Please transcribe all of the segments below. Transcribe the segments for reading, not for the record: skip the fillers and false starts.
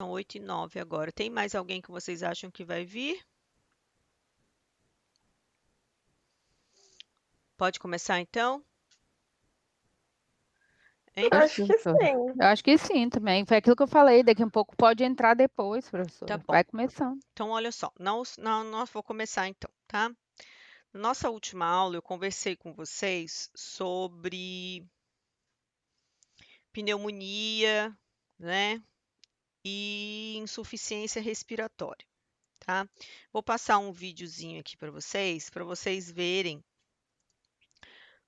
São 8h09 agora. Tem mais alguém que vocês acham que vai vir? Pode começar então? Hein? Pode Acho sim, que professora. sim. Eu acho que sim também. Foi aquilo que eu falei. Daqui a um pouco pode entrar depois, Tá professora. bom. Vai começando. Então, olha só. Não, vou começar então, tá? Na nossa última aula, eu conversei com vocês sobre pneumonia, né? E insuficiência respiratória, tá? Vou passar um videozinho aqui para vocês verem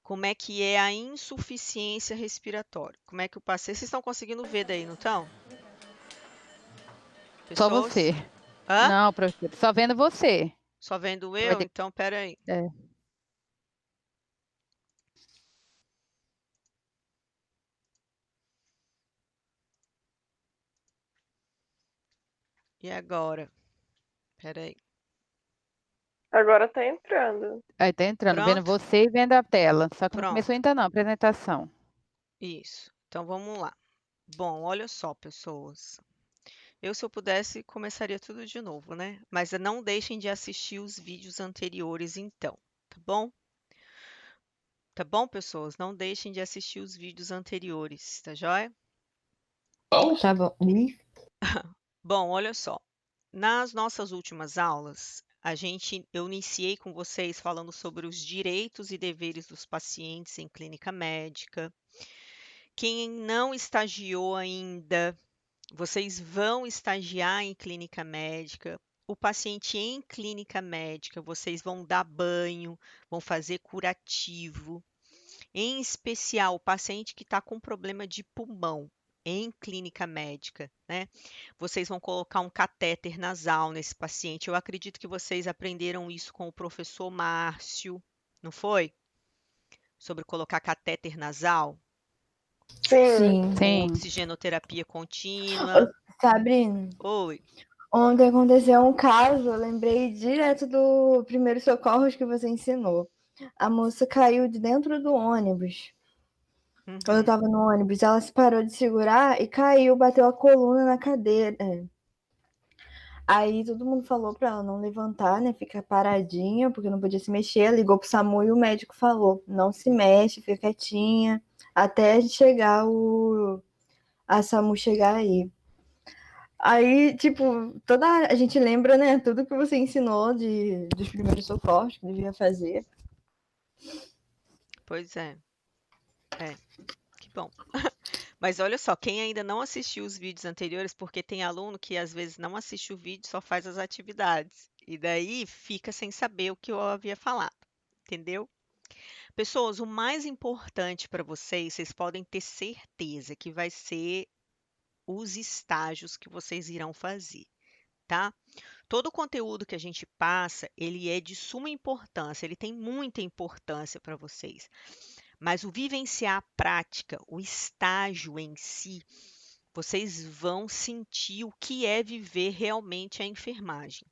como é que é a insuficiência respiratória. Como é que eu passei? Vocês estão conseguindo ver daí, não estão? Só você. Pessoas? Hã? Não, professora. Só vendo você. Só vendo Vai eu? ter... Então, pera aí. É. E agora? Pera aí. Agora tá entrando. Aí tá entrando, vendo Pronto? você e vendo a tela. Só que não começou Pronto. ainda não, a apresentação. Isso. Então, vamos lá. Bom, olha só, pessoas. Se eu pudesse, começaria tudo de novo, né? Mas não deixem de assistir os vídeos anteriores, então, tá bom? Tá bom, pessoas? Não deixem de assistir os vídeos anteriores, tá joia? Tá bom. Bom, olha só. Nas nossas últimas aulas, eu iniciei com vocês falando sobre os direitos e deveres dos pacientes em clínica médica. Quem não estagiou ainda, vocês vão estagiar em clínica médica. O paciente em clínica médica, vocês vão dar banho, vão fazer curativo. Em especial, o paciente que está com problema de pulmão em clínica médica, né? Vocês vão colocar um catéter nasal nesse paciente. Eu acredito que vocês aprenderam isso com o professor Márcio, não foi? Sobre colocar catéter nasal Sim. com Sim. oxigenoterapia contínua. Sabrina, Oi. ontem aconteceu um caso, eu lembrei direto do primeiro socorros que você ensinou. A moça caiu de dentro do ônibus. Quando eu Uhum. tava no ônibus, ela se parou de segurar e caiu, bateu a coluna na cadeira. Aí todo mundo falou pra ela não levantar, né? Ficar paradinha, porque não podia se mexer. Ligou pro SAMU e o médico falou: não se mexe, fica quietinha, até chegar a SAMU chegar aí. Aí, tipo, a gente lembra, né? Tudo que você ensinou dos primeiros socorros que devia fazer. Pois é. É, que bom. Mas olha só, quem ainda não assistiu os vídeos anteriores, porque tem aluno que às vezes não assiste o vídeo, só faz as atividades. E daí fica sem saber o que eu havia falado, entendeu? Pessoas, o mais importante para vocês podem ter certeza que vai ser os estágios que vocês irão fazer, tá? Todo o conteúdo que a gente passa, ele é de suma importância, ele tem muita importância para vocês. Mas o vivenciar a prática, o estágio em si, vocês vão sentir o que é viver realmente a enfermagem.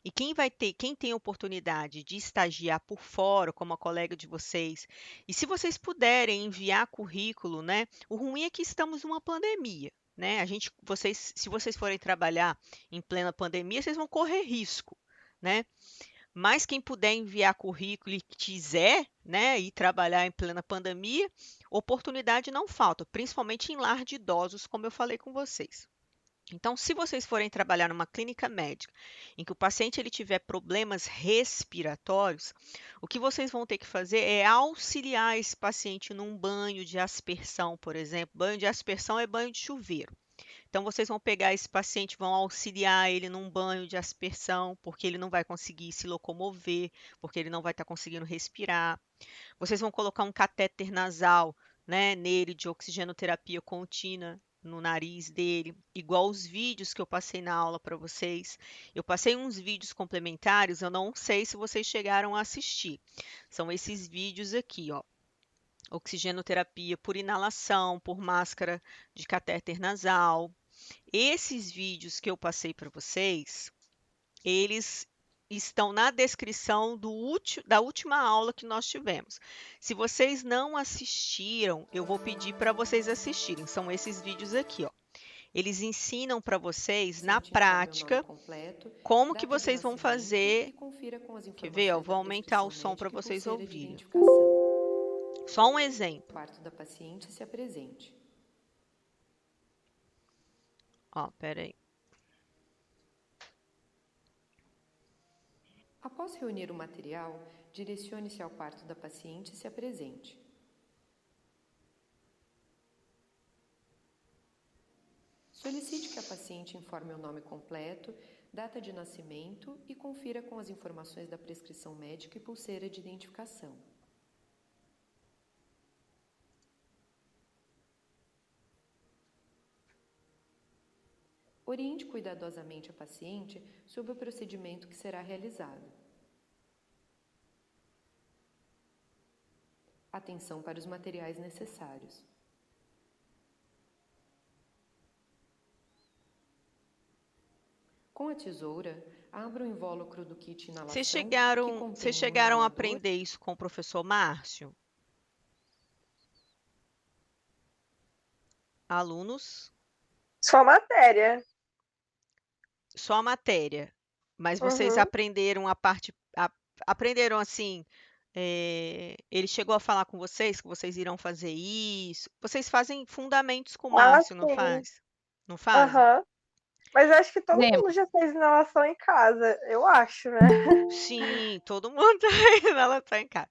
E quem tem a oportunidade de estagiar por fora, como a colega de vocês, e se vocês puderem enviar currículo, né? O ruim é que estamos numa pandemia, né? Se vocês forem trabalhar em plena pandemia, vocês vão correr risco, né? Mas quem puder enviar currículo e quiser, né, ir trabalhar em plena pandemia, oportunidade não falta, principalmente em lar de idosos, como eu falei com vocês. Então, se vocês forem trabalhar numa clínica médica em que o paciente ele tiver problemas respiratórios, o que vocês vão ter que fazer é auxiliar esse paciente num banho de aspersão, por exemplo. Banho de aspersão é banho de chuveiro. Então, vocês vão pegar esse paciente, vão auxiliar ele num banho de aspersão, porque ele não vai conseguir se locomover, porque ele não vai estar conseguindo respirar. Vocês vão colocar um catéter nasal, né, nele de oxigenoterapia contínua no nariz dele, igual os vídeos que eu passei na aula para vocês. Eu passei uns vídeos complementares, eu não sei se vocês chegaram a assistir. São esses vídeos aqui, ó. Oxigenoterapia por inalação, por máscara de catéter nasal. Esses vídeos que eu passei para vocês, eles estão na descrição da última aula que nós tivemos. Se vocês não assistiram, eu vou pedir para vocês assistirem. São esses vídeos aqui, ó. eles ensinam para vocês, na Paciente informe o nome prática, completo, como que data de vocês vão nascimento fazer. e confira com as Quer ver? Ó, informações vou da aumentar o prescrição som para médica e vocês pulseira de ouvirem. identificação. Só um exemplo. O quarto da paciente se apresente. Ó, peraí. Após reunir o material, direcione-se ao quarto da paciente e se apresente. Solicite que a paciente informe o nome completo, data de nascimento e confira com as informações da prescrição médica e pulseira de identificação. Oriente cuidadosamente a paciente sobre o procedimento que será realizado. Atenção para os materiais necessários. Com a tesoura, abra o invólucro do kit inalação Vocês que chegaram contém um a inalador. aprender isso com o professor Márcio? Alunos? Só matéria. Só a matéria. Mas vocês Uhum. aprenderam aprenderam assim, ele chegou a falar com vocês que vocês irão fazer isso? Vocês fazem fundamentos com o Márcio, não sim. faz? Não fazem? Aham. Mas eu acho que todo Lembro. mundo já fez inalação em casa, eu acho, né? Sim, todo mundo ela tá em casa.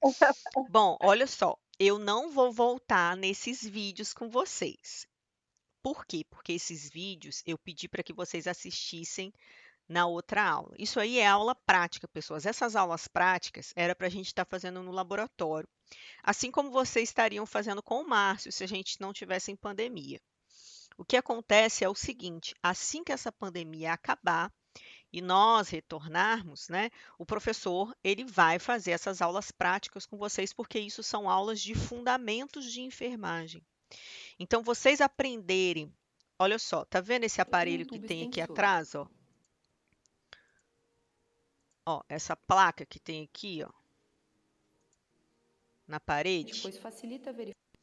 Bom, olha só, eu não vou voltar nesses vídeos com vocês. Por quê? Porque esses vídeos eu pedi para que vocês assistissem na outra aula. Isso aí é aula prática, pessoas. Essas aulas práticas era para a gente estar fazendo no laboratório, assim como vocês estariam fazendo com o Márcio se a gente não tivesse em pandemia. O que acontece é o seguinte: assim que essa pandemia acabar e nós retornarmos, né, o professor ele vai fazer essas aulas práticas com vocês, porque isso são aulas de fundamentos de enfermagem. Então, vocês aprenderem, olha só, tá vendo esse aparelho que tem aqui atrás, ó? Ó, essa placa que tem aqui, ó, na parede. Depois facilita a verificação.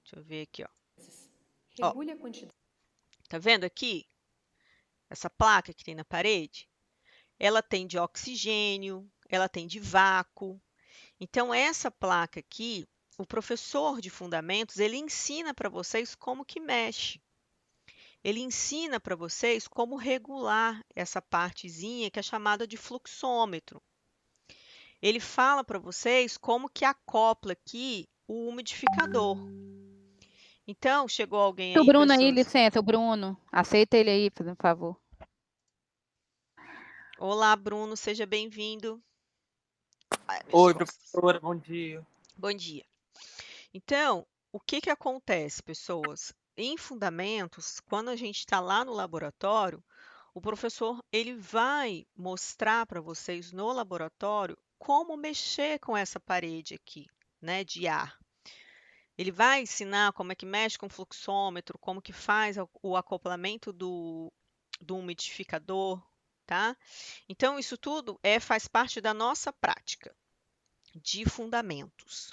Deixa eu ver aqui, ó. Regule a quantidade. Tá vendo aqui? Essa placa que tem na parede? Ela tem de oxigênio, ela tem de vácuo. Então, essa placa aqui, o professor de fundamentos, ele ensina para vocês como que mexe. Ele ensina para vocês como regular essa partezinha que é chamada de fluxômetro. Ele fala para vocês como que acopla aqui o umidificador. Então, chegou alguém O aí, Bruno aí, pessoas? licença, o Bruno. Aceita ele aí, por favor. Olá, Bruno, seja bem-vindo. Oi, professora, bom dia. Bom dia. Então, o que que acontece, pessoas? Em fundamentos, quando a gente está lá no laboratório, o professor ele vai mostrar para vocês no laboratório como mexer com essa parede aqui, né, de ar. Ele vai ensinar como é que mexe com o fluxômetro, como que faz o acoplamento do umidificador, tá? Então, isso tudo faz parte da nossa prática de fundamentos.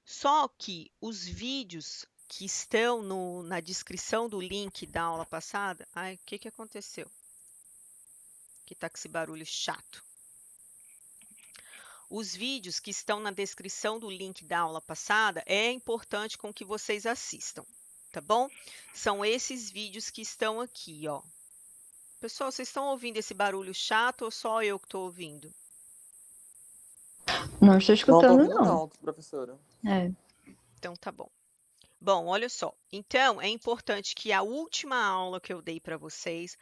Só que os vídeos que estão na descrição do link da aula passada... Ai, o que que aconteceu? Que tá com esse barulho chato. Os vídeos que estão na descrição do link da aula passada é importante com que vocês assistam, tá bom? São esses vídeos que estão aqui, ó. Pessoal, vocês estão ouvindo esse barulho chato ou só eu que estou ouvindo? Não estou escutando, Não, professora. Então tá bom. Bom, olha só. Então, é importante que a última aula que eu dei para vocês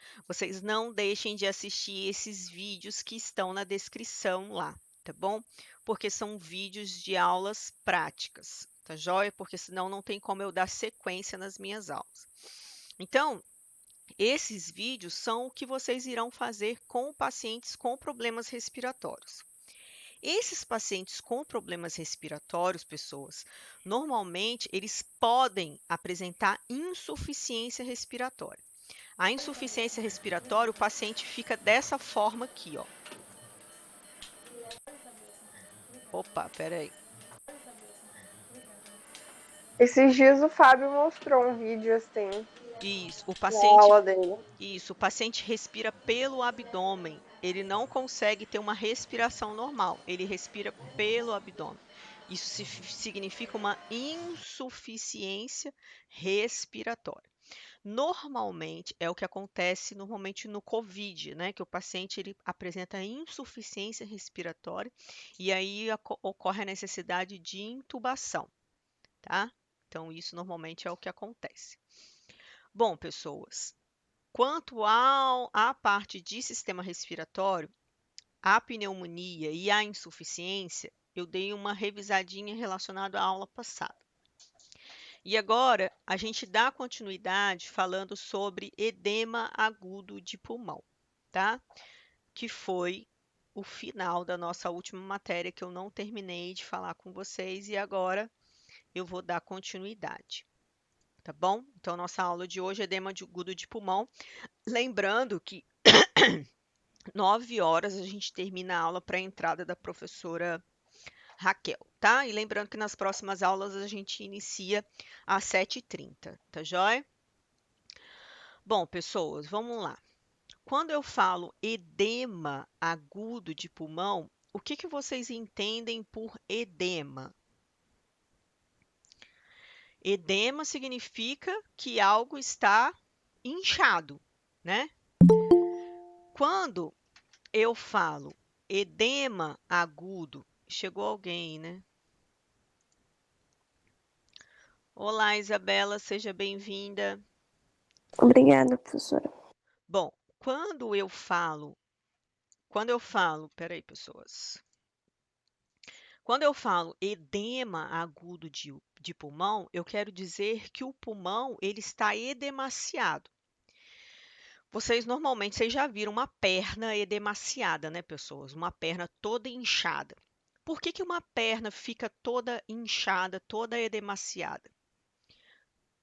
não deixem de assistir esses vídeos que estão na descrição lá, tá bom? Porque são vídeos de aulas práticas, tá joia? Porque senão não tem como eu dar sequência nas minhas aulas. Então, esses vídeos são o que vocês irão fazer com pacientes com problemas respiratórios. Esses pacientes com problemas respiratórios, pessoas, normalmente eles podem apresentar insuficiência respiratória. A insuficiência respiratória, o paciente fica dessa forma aqui, ó. Opa, peraí. Esses dias o Fábio mostrou um vídeo assim. Isso, o Na paciente, aula dele. isso, o paciente respira pelo abdômen. Ele não consegue ter uma respiração normal. Ele respira pelo abdômen. Isso significa uma insuficiência respiratória. Normalmente é o que acontece normalmente no COVID, né? Que o paciente ele apresenta insuficiência respiratória e aí ocorre a necessidade de intubação, tá? Então isso normalmente é o que acontece. Bom, pessoas, quanto à parte de sistema respiratório, a pneumonia e a insuficiência, eu dei uma revisadinha relacionada à aula passada. E agora a gente dá continuidade falando sobre edema agudo de pulmão, tá? Que foi o final da nossa última matéria que eu não terminei de falar com vocês e agora eu vou dar continuidade, tá bom? Então, nossa aula de hoje é edema agudo de pulmão. Lembrando que 9 horas a gente termina a aula para a entrada da professora Raquel, tá? E lembrando que nas próximas aulas a gente inicia às 7h30, tá joia? Bom, pessoas, vamos lá. Quando eu falo edema agudo de pulmão, o que vocês entendem por edema? Edema significa que algo está inchado, né? Quando eu falo edema agudo, chegou alguém, né? Olá, Isabela, seja bem-vinda. Obrigada, professora. Bom, peraí, pessoas. Quando eu falo edema agudo de pulmão, eu quero dizer que o pulmão ele está edemaciado. Vocês já viram uma perna edemaciada, né, pessoas? Uma perna toda inchada. Por que uma perna fica toda inchada, toda edemaciada?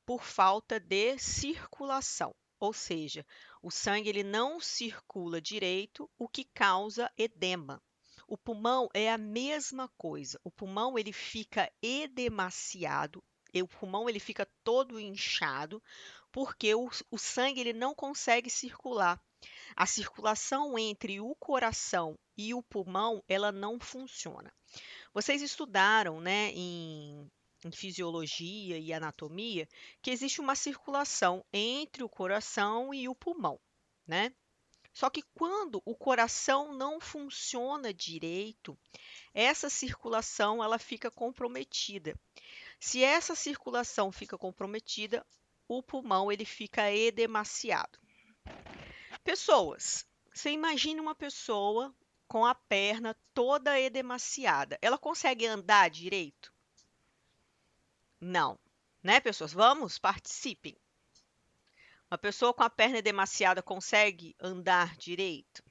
Por falta de circulação, ou seja, o sangue ele não circula direito, o que causa edema. O pulmão é a mesma coisa. O pulmão ele fica edemaciado, o pulmão ele fica todo inchado, porque o sangue ele não consegue circular. A circulação entre o coração e o pulmão ela não funciona. Vocês estudaram, né, em fisiologia e anatomia, que existe uma circulação entre o coração e o pulmão, né? Só que quando o coração não funciona direito, essa circulação ela fica comprometida. Se essa circulação fica comprometida, o pulmão ele fica edemaciado. Pessoas, você imagina uma pessoa com a perna toda edemaciada. Ela consegue andar direito? Não, né, pessoas? Vamos, participem. Uma pessoa com a perna edemaciada consegue andar direito?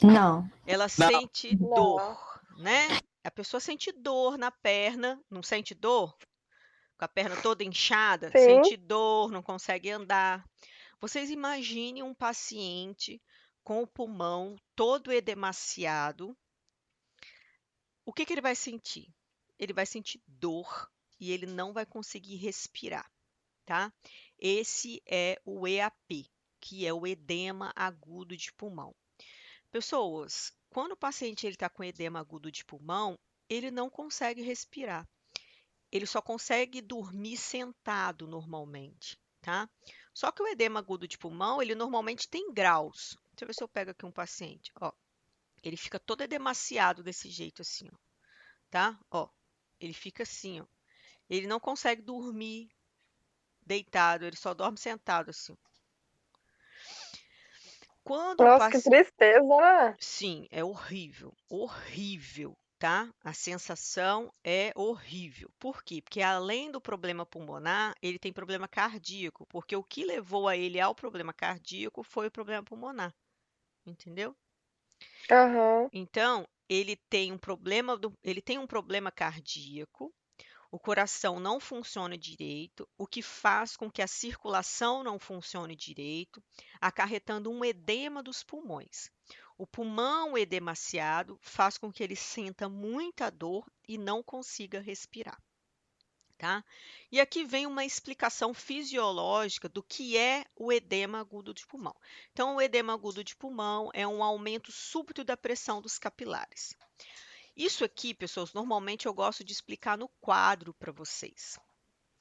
Não. Ela sente dor, né? A pessoa sente dor na perna, não sente dor? Com a perna toda inchada, Sim. sente dor, não consegue andar. Vocês imaginem um paciente com o pulmão todo edemaciado. O que ele vai sentir? Ele vai sentir dor e ele não vai conseguir respirar, tá? Esse é o EAP, que é o edema agudo de pulmão. Pessoas, quando o paciente está com edema agudo de pulmão, ele não consegue respirar. Ele só consegue dormir sentado normalmente, tá? Só que o edema agudo de pulmão, ele normalmente tem graus. Deixa eu ver se eu pego aqui um paciente, ó. Ele fica todo edemaciado desse jeito assim, ó, tá? Ó, ele fica assim, ó. Ele não consegue dormir deitado, ele só dorme sentado assim. Quando o Nossa, que tristeza, né? Sim, é horrível, horrível, tá? A sensação é horrível. Por quê? Porque além do problema pulmonar, ele tem problema cardíaco, porque o que levou a ele ao problema cardíaco foi o problema pulmonar, entendeu? Aham. Então, ele tem um problema cardíaco, o coração não funciona direito, o que faz com que a circulação não funcione direito, acarretando um edema dos pulmões. O pulmão edemaciado faz com que ele sinta muita dor e não consiga respirar, tá? E aqui vem uma explicação fisiológica do que é o edema agudo de pulmão. Então, o edema agudo de pulmão é um aumento súbito da pressão dos capilares. Isso aqui, pessoas, normalmente eu gosto de explicar no quadro para vocês.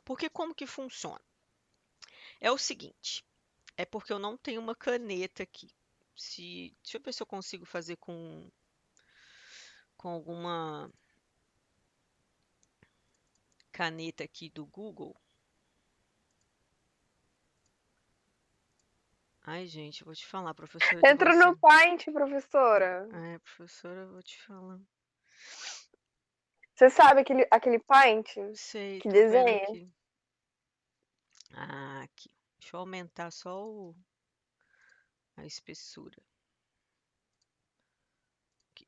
Porque como que funciona? É o seguinte, é porque eu não tenho uma caneta aqui. Deixa eu ver se eu consigo fazer com alguma caneta aqui do Google. Ai, gente, eu vou te falar, professora de Entra no você. Paint, professora. Professora, eu vou te falar. Você sabe aquele Paint Sei, que tô vendo desenha? aqui. Aqui. Deixa eu aumentar só a espessura. Aqui.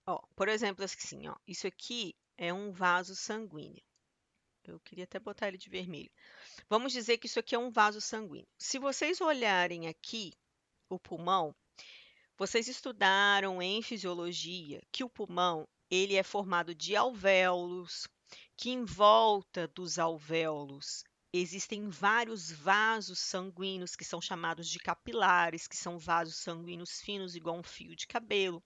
Ó, por exemplo, assim, ó, isso aqui é um vaso sanguíneo. Eu queria até botar ele de vermelho. Vamos dizer que isso aqui é um vaso sanguíneo. Se vocês olharem aqui o pulmão, vocês estudaram em fisiologia que o pulmão ele é formado de alvéolos, que em volta dos alvéolos existem vários vasos sanguíneos que são chamados de capilares, que são vasos sanguíneos finos igual um fio de cabelo,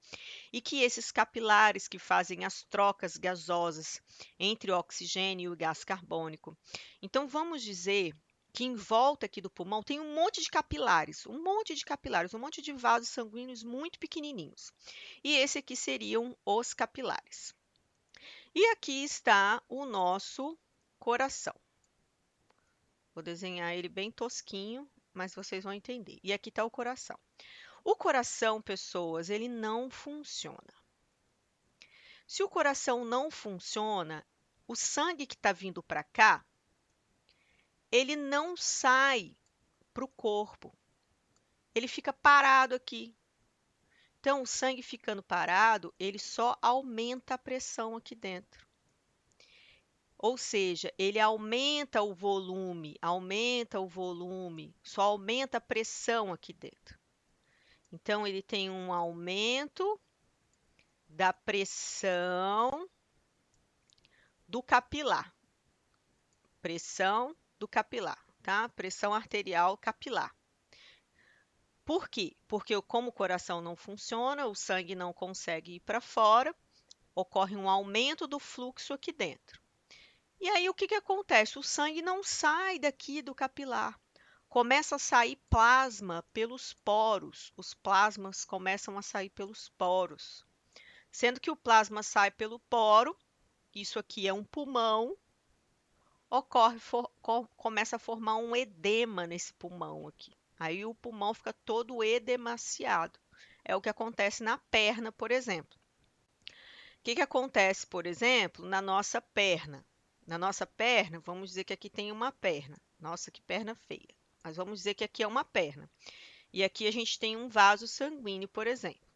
e que esses capilares que fazem as trocas gasosas entre o oxigênio e o gás carbônico. Então vamos dizer que em volta aqui do pulmão tem um monte de capilares, um monte de vasos sanguíneos muito pequenininhos. E esse aqui seriam os capilares. E aqui está o nosso coração. Vou desenhar ele bem tosquinho, mas vocês vão entender. E aqui está o coração. O coração, pessoas, ele não funciona. Se o coração não funciona, o sangue que está vindo para cá, ele não sai para o corpo. Ele fica parado aqui. Então, o sangue ficando parado, ele só aumenta a pressão aqui dentro. Ou seja, ele aumenta o volume, só aumenta a pressão aqui dentro. Então, ele tem um aumento da pressão do capilar. Pressão do capilar, tá? Pressão arterial capilar. Por quê? Porque como o coração não funciona, o sangue não consegue ir para fora, ocorre um aumento do fluxo aqui dentro. E aí o que acontece? O sangue não sai daqui do capilar. Começa a sair plasma pelos poros. Os plasmas começam a sair pelos poros. Sendo que o plasma sai pelo poro, isso aqui é um pulmão, começa a formar um edema nesse pulmão aqui. Aí o pulmão fica todo edemaciado. É o que acontece na perna, por exemplo. O que acontece, por exemplo, na nossa perna? Na nossa perna, vamos dizer que aqui tem uma perna. Nossa, que perna feia. Mas vamos dizer que aqui é uma perna. E aqui a gente tem um vaso sanguíneo, por exemplo.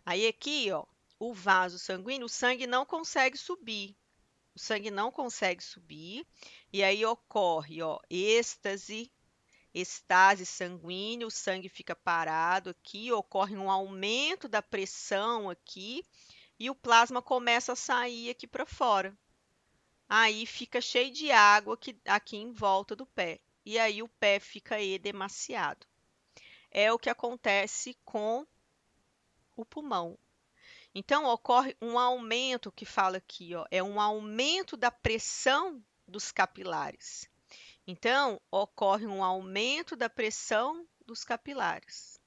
Aí aqui, ó, o vaso sanguíneo, o sangue não consegue subir. O sangue não consegue subir, e aí ocorre, ó, estase sanguínea, o sangue fica parado aqui, ocorre um aumento da pressão aqui, e o plasma começa a sair aqui para fora. Aí fica cheio de água aqui em volta do pé, e aí o pé fica edemaciado. É o que acontece com o pulmão. Então, ocorre um aumento, que fala aqui, ó, é um aumento da pressão dos capilares. Então, ocorre um aumento da pressão dos capilares,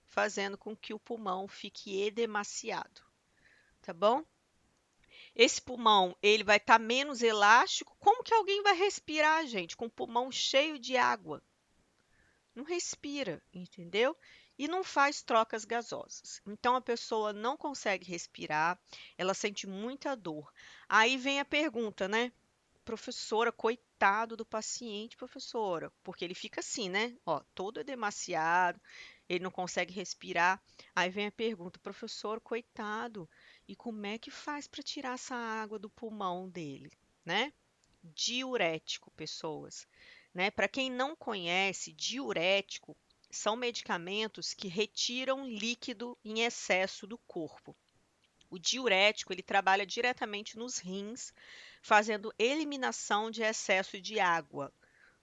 fazendo com que o pulmão fique edemaciado, tá bom? Esse pulmão, ele vai estar menos elástico. Como que alguém vai respirar, gente, com o pulmão cheio de água? Não respira, entendeu? E não faz trocas gasosas. Então a pessoa não consegue respirar, ela sente muita dor. Aí vem a pergunta, né? Professora, coitado do paciente, professora, porque ele fica assim, né? Ó, todo edemaciado, ele não consegue respirar. Aí vem a pergunta, professor, coitado, e como é que faz para tirar essa água do pulmão dele, né? Diurético, pessoas, né? Para quem não conhece, diurético são medicamentos que retiram líquido em excesso do corpo. O diurético, ele trabalha diretamente nos rins, fazendo eliminação de excesso de água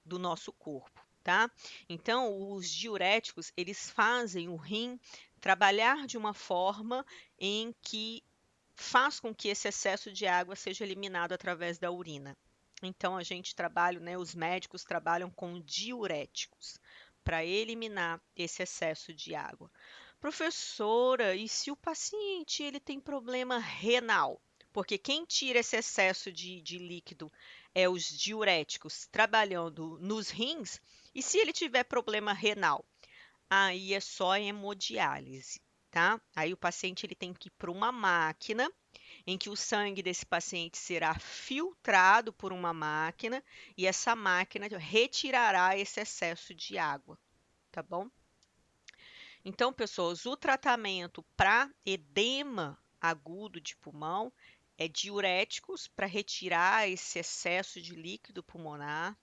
do nosso corpo, tá? Então, os diuréticos, eles fazem o rim trabalhar de uma forma em que faz com que esse excesso de água seja eliminado através da urina. Então, a gente trabalha, né, os médicos trabalham com diuréticos para eliminar esse excesso de água. Professora, e se o paciente ele tem problema renal? Porque quem tira esse excesso de líquido é os diuréticos trabalhando nos rins. E se ele tiver problema renal? Aí é só hemodiálise, tá? Aí o paciente ele tem que ir para uma máquina em que o sangue desse paciente será filtrado por uma máquina e essa máquina retirará esse excesso de água, tá bom? Então, pessoas, o tratamento para edema agudo de pulmão é diuréticos para retirar esse excesso de líquido pulmonar,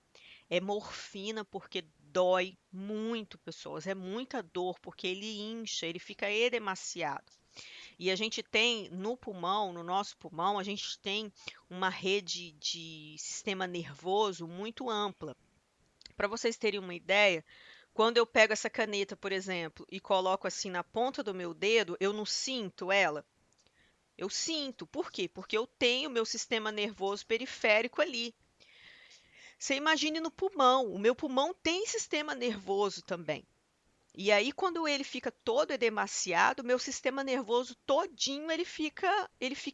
é morfina porque dói muito, pessoas, é muita dor porque ele incha, ele fica edemaciado. E a gente tem no pulmão, no nosso pulmão, a gente tem uma rede de sistema nervoso muito ampla. Para vocês terem uma ideia, quando eu pego essa caneta, por exemplo, e coloco assim na ponta do meu dedo, eu não sinto ela? Eu sinto. Por quê? Porque eu tenho meu sistema nervoso periférico ali. Você imagine no pulmão. O meu pulmão tem sistema nervoso também. E aí, quando ele fica todo edemaciado, meu sistema nervoso todinho ele fica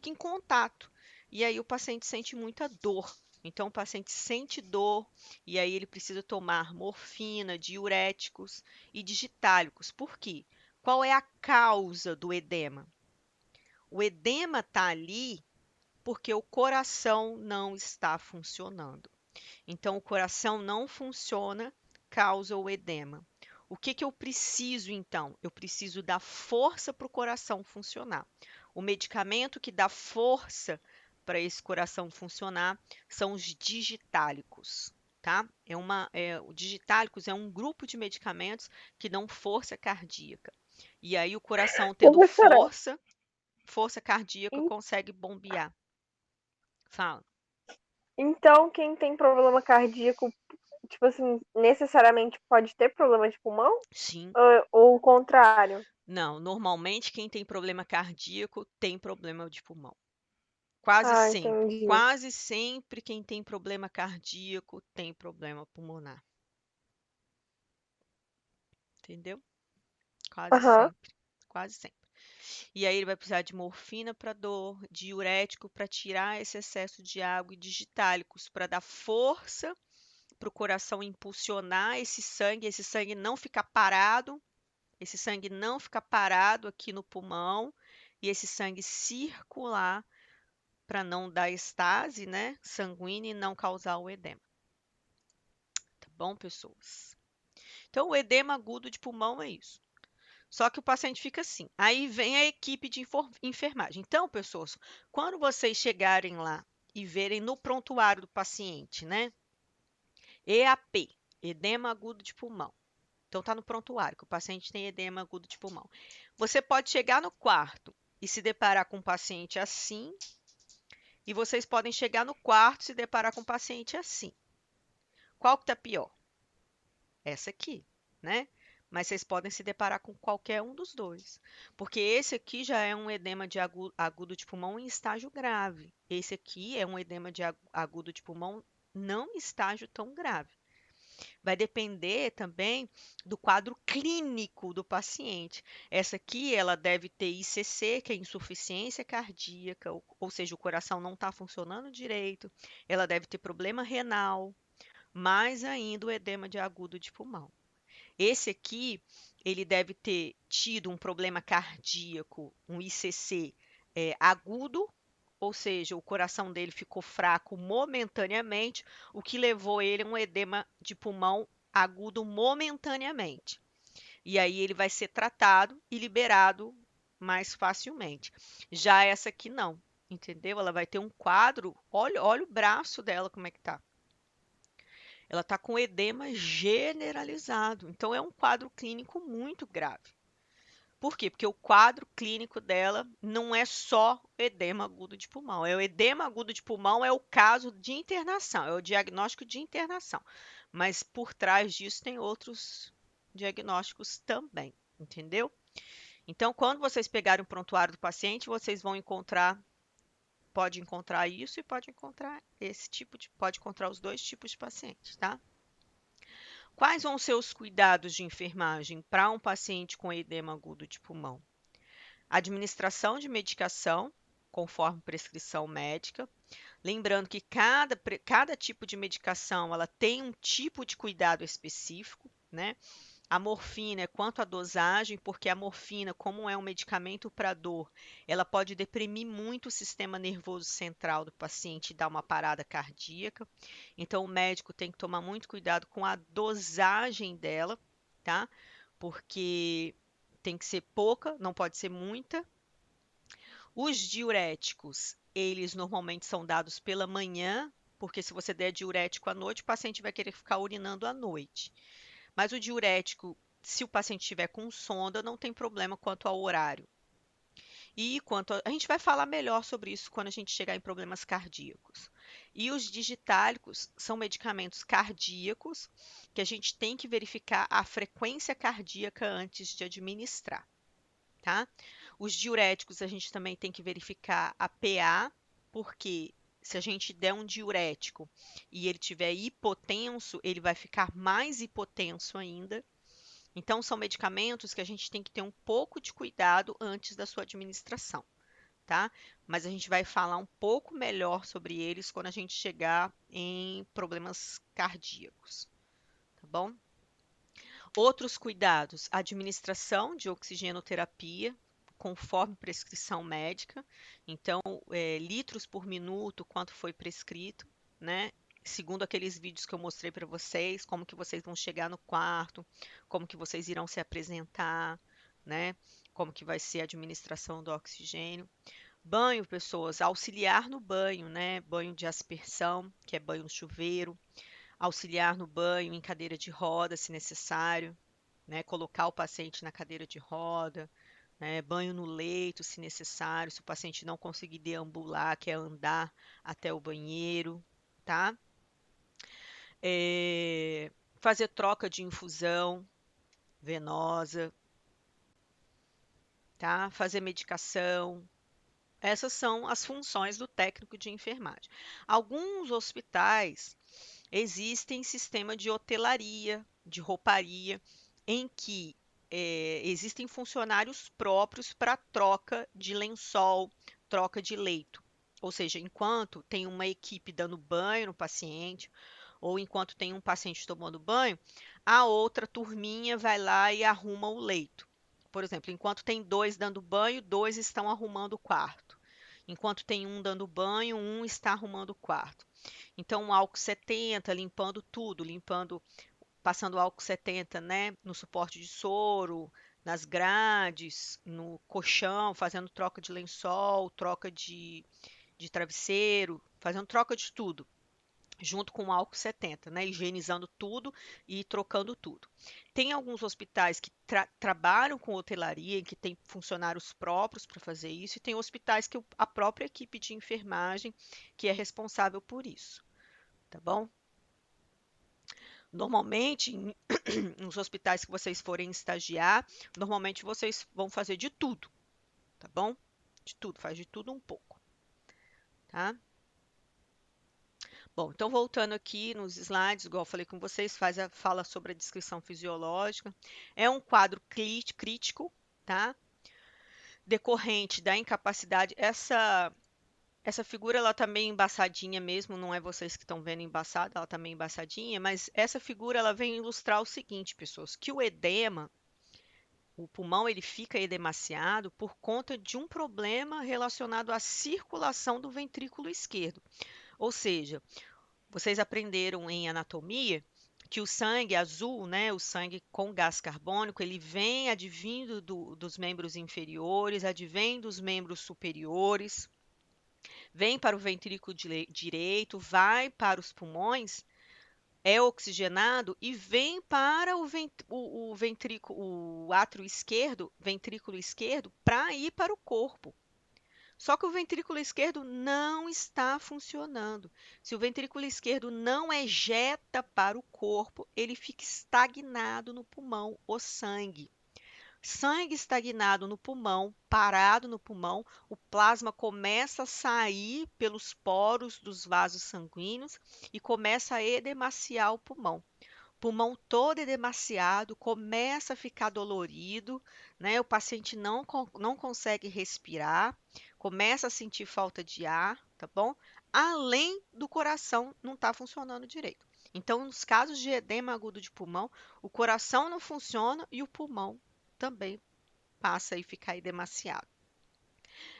em contato. E aí o paciente sente muita dor. Então, o paciente sente dor e aí ele precisa tomar morfina, diuréticos e digitálicos. Por quê? Qual é a causa do edema? O edema está ali porque o coração não está funcionando. Então, o coração não funciona, causa o edema. O que que eu preciso, então? Eu preciso dar força para o coração funcionar. O medicamento que dá força para esse coração funcionar são os digitálicos, tá? O digitálicos é um grupo de medicamentos que dão força cardíaca. E aí o coração tendo Professora, força cardíaca en- consegue bombear. Fala. então quem tem problema cardíaco, tipo assim, necessariamente pode ter problema de pulmão? Sim. Ou o contrário? Não, normalmente quem tem problema cardíaco tem problema de pulmão. Quase Ah, sempre. entendi. Quase sempre quem tem problema cardíaco tem problema pulmonar. Entendeu? Quase Aham. sempre. Quase sempre. E aí ele vai precisar de morfina para dor, diurético para tirar esse excesso de água e digitálicos para dar força para o coração impulsionar esse sangue não ficar parado, esse sangue não ficar parado aqui no pulmão e esse sangue circular para não dar estase, né, sanguínea e não causar o edema. Tá bom, pessoas? Então, o edema agudo de pulmão é isso. Só que o paciente fica assim. Aí vem a equipe de enfermagem. Então, pessoas, quando vocês chegarem lá e verem no prontuário do paciente, né, EAP, edema agudo de pulmão. Então, está no prontuário que o paciente tem edema agudo de pulmão. Você pode chegar no quarto e se deparar com um paciente assim, e vocês podem chegar no quarto e se deparar com um paciente assim. Qual que está pior? Essa aqui, né? Mas vocês podem se deparar com qualquer um dos dois. Porque esse aqui já é um edema de agudo de pulmão em estágio grave. Esse aqui é um edema de agudo de pulmão não em estágio tão grave. Vai depender também do quadro clínico do paciente. Essa aqui, ela deve ter ICC, que é insuficiência cardíaca, ou seja, o coração não está funcionando direito. Ela deve ter problema renal, mais ainda o edema de agudo de pulmão. Esse aqui, ele deve ter tido um problema cardíaco, um ICC agudo, ou seja, o coração dele ficou fraco momentaneamente, o que levou ele a um edema de pulmão agudo momentaneamente. E aí ele vai ser tratado e liberado mais facilmente. Já essa aqui não, entendeu? Ela vai ter um quadro, olha o braço dela como é que tá. Ela está com edema generalizado, então é um quadro clínico muito grave. Por quê? Porque o quadro clínico dela não é só edema agudo de pulmão. O edema agudo de pulmão é o caso de internação, é o diagnóstico de internação. Mas por trás disso tem outros diagnósticos também, entendeu? Então, quando vocês pegarem o prontuário do paciente, vocês vão encontrar, pode encontrar isso e pode encontrar pode encontrar os dois tipos de pacientes, tá? Quais vão ser os cuidados de enfermagem para um paciente com edema agudo de pulmão? Administração de medicação, conforme prescrição médica. Lembrando que cada tipo de medicação ela tem um tipo de cuidado específico, né? A morfina é quanto à dosagem, porque a morfina, como é um medicamento para dor, ela pode deprimir muito o sistema nervoso central do paciente e dar uma parada cardíaca. Então, o médico tem que tomar muito cuidado com a dosagem dela, tá? Porque tem que ser pouca, não pode ser muita. Os diuréticos, eles normalmente são dados pela manhã, porque se você der diurético à noite, o paciente vai querer ficar urinando à noite. Mas o diurético, se o paciente estiver com sonda, não tem problema quanto ao horário. E a gente vai falar melhor sobre isso quando a gente chegar em problemas cardíacos. E os digitálicos são medicamentos cardíacos que a gente tem que verificar a frequência cardíaca antes de administrar, tá? Os diuréticos a gente também tem que verificar a PA, porque se a gente der um diurético e ele tiver hipotenso, ele vai ficar mais hipotenso ainda. Então, são medicamentos que a gente tem que ter um pouco de cuidado antes da sua administração, tá? Mas a gente vai falar um pouco melhor sobre eles quando a gente chegar em problemas cardíacos, tá bom? Outros cuidados: administração de oxigenoterapia, conforme prescrição médica. Então, litros por minuto, quanto foi prescrito, né? Segundo aqueles vídeos que eu mostrei para vocês, como que vocês vão chegar no quarto, como que vocês irão se apresentar, né? Como que vai ser a administração do oxigênio. Banho, pessoas, auxiliar no banho, né? Banho de aspersão, que é banho no chuveiro. Auxiliar no banho em cadeira de roda, se necessário, né? Colocar o paciente na cadeira de roda, né? Banho no leito, se necessário, se o paciente não conseguir deambular, quer andar até o banheiro, tá? Fazer troca de infusão venosa, tá? Fazer medicação. Essas são as funções do técnico de enfermagem. Alguns hospitais existem sistema de hotelaria, de rouparia, em que existem funcionários próprios para troca de lençol, troca de leito. Ou seja, enquanto tem uma equipe dando banho no paciente, ou enquanto tem um paciente tomando banho, a outra turminha vai lá e arruma o leito. Por exemplo, enquanto tem dois dando banho, dois estão arrumando o quarto. Enquanto tem um dando banho, um está arrumando o quarto. Então, um álcool 70, limpando tudo, passando álcool 70, né, no suporte de soro, nas grades, no colchão, fazendo troca de lençol, troca de travesseiro, fazendo troca de tudo, junto com o álcool 70, né, higienizando tudo e trocando tudo. Tem alguns hospitais que trabalham com hotelaria, que tem funcionários próprios para fazer isso, e tem hospitais que a própria equipe de enfermagem que é responsável por isso, tá bom? Normalmente, nos hospitais que vocês forem estagiar, normalmente vocês vão fazer de tudo, tá bom? De tudo, faz de tudo um pouco, tá? Bom, então voltando aqui nos slides, igual eu falei com vocês, fala sobre a descrição fisiológica. É um quadro crítico, tá? Decorrente da incapacidade. Essa figura, ela tá meio embaçadinha mesmo, não é vocês que estão vendo embaçada, ela tá meio embaçadinha, mas essa figura, ela vem ilustrar o seguinte, pessoas, que o edema, o pulmão, ele fica edemaciado por conta de um problema relacionado à circulação do ventrículo esquerdo. Ou seja, vocês aprenderam em anatomia que o sangue azul, né, o sangue com gás carbônico, ele vem advindo dos membros inferiores, advém dos membros superiores, vem para o ventrículo direito, vai para os pulmões é oxigenado e vem para o átrio esquerdo, ventrículo esquerdo, para ir para o corpo. Só que o ventrículo esquerdo não está funcionando. Se o ventrículo esquerdo não ejeta para o corpo, ele fica estagnado no pulmão, o sangue. Sangue estagnado no pulmão, parado no pulmão, o plasma começa a sair pelos poros dos vasos sanguíneos e começa a edemaciar o pulmão. Pulmão todo edemaciado, começa a ficar dolorido, né? O paciente não consegue respirar, começa a sentir falta de ar, tá bom? Além do coração não estar funcionando direito. Então, nos casos de edema agudo de pulmão, o coração não funciona e o pulmão também passa a ficar edemaciado.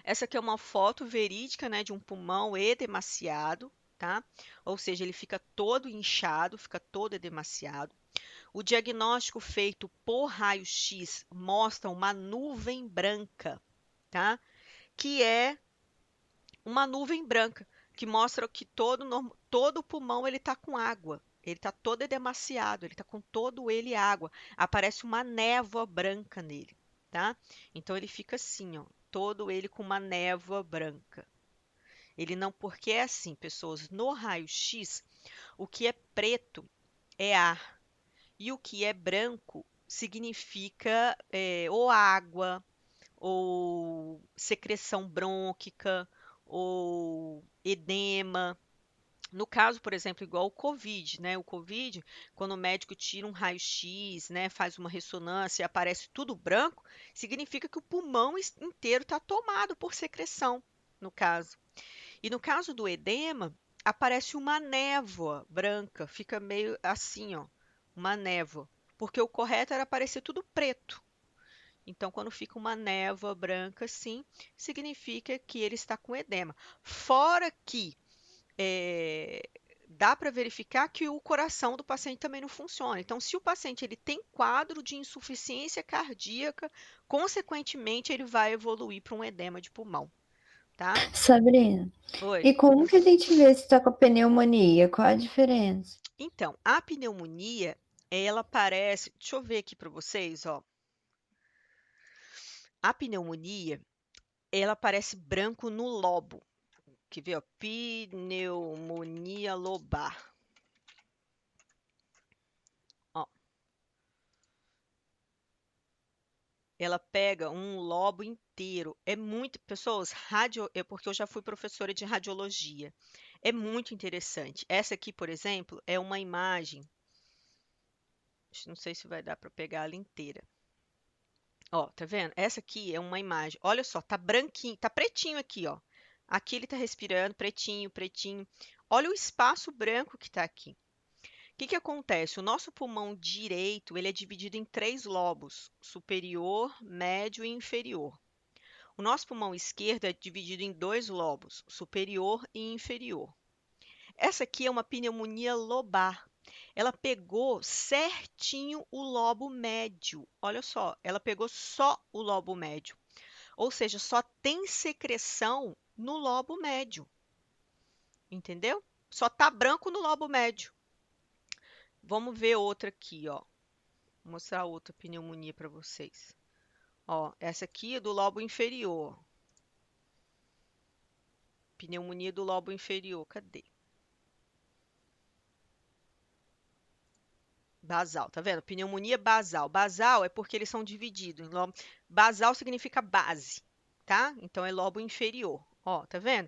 Essa aqui é uma foto verídica, né, de um pulmão edemaciado, tá? Ou seja, ele fica todo inchado, fica todo edemaciado. O diagnóstico feito por raio-x mostra uma nuvem branca, tá? Que é uma nuvem branca, que mostra que todo o pulmão ele está com água. Ele está todo edemaciado, ele está com todo ele água. Aparece uma névoa branca nele, tá? Então ele fica assim, ó, todo ele com uma névoa branca. Ele não, porque é assim, pessoas, no raio-x, o que é preto é ar e o que é branco significa ou água, ou secreção brônquica, ou edema. No caso, por exemplo, igual o COVID, né? O COVID, quando o médico tira um raio-x, né, faz uma ressonância e aparece tudo branco, significa que o pulmão inteiro está tomado por secreção, no caso. E no caso do edema, aparece uma névoa branca, fica meio assim, ó, uma névoa, porque o correto era aparecer tudo preto. Então, quando fica uma névoa branca assim, significa que ele está com edema. Fora que dá para verificar que o coração do paciente também não funciona. Então, se o paciente ele tem quadro de insuficiência cardíaca, consequentemente ele vai evoluir para um edema de pulmão, tá? Sabrina, Oi. e como que a gente vê se tá com a pneumonia? Qual a diferença? Então, a pneumonia, ela aparece, deixa eu ver aqui para vocês, ó. A pneumonia, ela aparece branco no lobo. Quer ver, ó? Pneumonia lobar. Ó. Ela pega um lobo inteiro. É muito, pessoas, é porque eu já fui professora de radiologia. É muito interessante. Essa aqui, por exemplo, é uma imagem. Não sei se vai dar para pegar ela inteira. Ó, tá vendo? Essa aqui é uma imagem. Olha só, tá branquinho, tá pretinho aqui, ó. Aqui ele tá respirando, pretinho, pretinho. Olha o espaço branco que tá aqui. O que que acontece? O nosso pulmão direito, ele é dividido em 3 lobos: superior, médio e inferior. O nosso pulmão esquerdo é dividido em 2 lobos: superior e inferior. Essa aqui é uma pneumonia lobar. Ela pegou certinho o lobo médio. Olha só, ela pegou só o lobo médio. Ou seja, só tem secreção no lobo médio. Entendeu? Só tá branco no lobo médio. Vamos ver outra aqui, ó. Vou mostrar outra pneumonia para vocês. Ó, essa aqui é do lobo inferior. Pneumonia do lobo inferior. Cadê? Basal, tá vendo? Pneumonia basal. Basal é porque eles são divididos em lobo. Basal significa base, tá? Então é lobo inferior. Ó, tá vendo?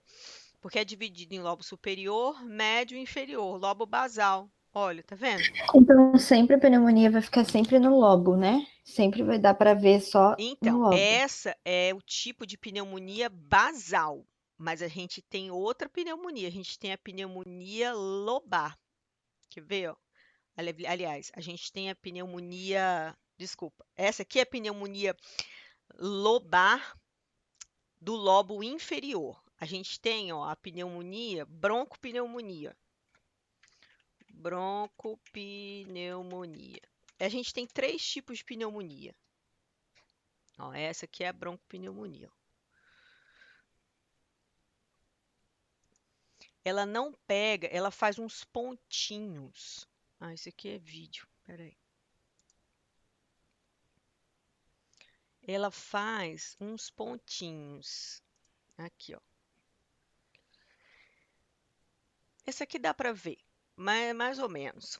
Porque é dividido em lobo superior, médio e inferior. Lobo basal. Olha, tá vendo? Então, sempre a pneumonia vai ficar sempre no lobo, né? Sempre vai dar para ver só no Então, lobo. essa é o tipo de pneumonia basal. Mas a gente tem outra pneumonia. A gente tem a pneumonia lobar. Quer ver, ó? Aliás, a gente tem a pneumonia. Desculpa. Essa aqui é a pneumonia lobar do lobo inferior. A gente tem, ó, a pneumonia, broncopneumonia. Broncopneumonia. A gente tem 3 tipos de pneumonia. Ó, essa aqui é a broncopneumonia. Ela não pega, ela faz uns pontinhos. Ah, isso aqui é vídeo. Peraí. Ela faz uns pontinhos. Aqui, ó. Esse aqui dá para ver, mas mais ou menos.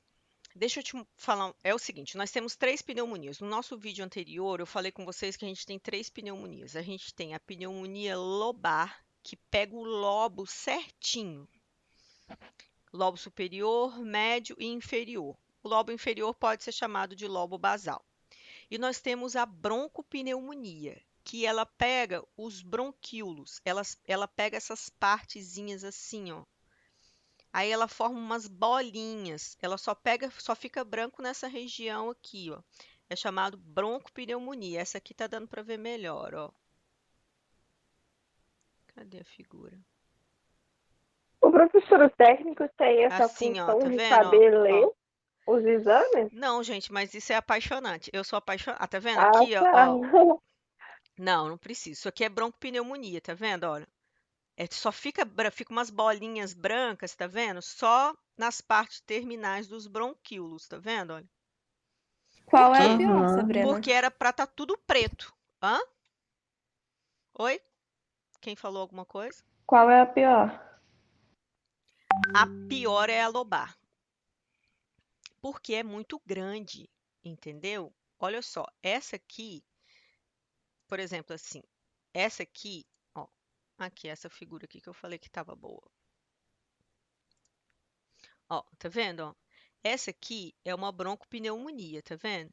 Deixa eu te falar. É o seguinte, nós temos 3 pneumonias. No nosso vídeo anterior, eu falei com vocês que a gente tem 3 pneumonias. A gente tem a pneumonia lobar, que pega o lobo certinho. Lobo superior, médio e inferior. O lobo inferior pode ser chamado de lobo basal. E nós temos a broncopneumonia, que ela pega os bronquíolos. Ela pega essas partezinhas assim, ó. Aí ela forma umas bolinhas. Ela só fica branco nessa região aqui, ó. É chamado broncopneumonia. Essa aqui tá dando para ver melhor, ó. Cadê a figura? O professor técnico tem essa Assim, ó, função tá de vendo? saber Ó, ler ó. os exames? Não, gente, mas isso é apaixonante. Eu sou apaixonada. Ah, tá vendo Ah, aqui, ó, tá. ó. Não, não preciso. Isso aqui é broncopneumonia, tá vendo? Olha. Só fica umas bolinhas brancas, tá vendo? Só nas partes terminais dos bronquíolos, tá vendo? Olha. Por Qual é a quê? pior, Aham. Sabrina? Porque era pra estar tudo preto. Hã? Oi? Quem falou alguma coisa? Qual é a pior? A pior é a lobar, porque é muito grande, entendeu? Olha só, essa aqui, por exemplo, assim, essa aqui, ó, aqui, essa figura aqui que eu falei que estava boa. Ó, tá vendo, ó? Essa aqui é uma broncopneumonia, tá vendo?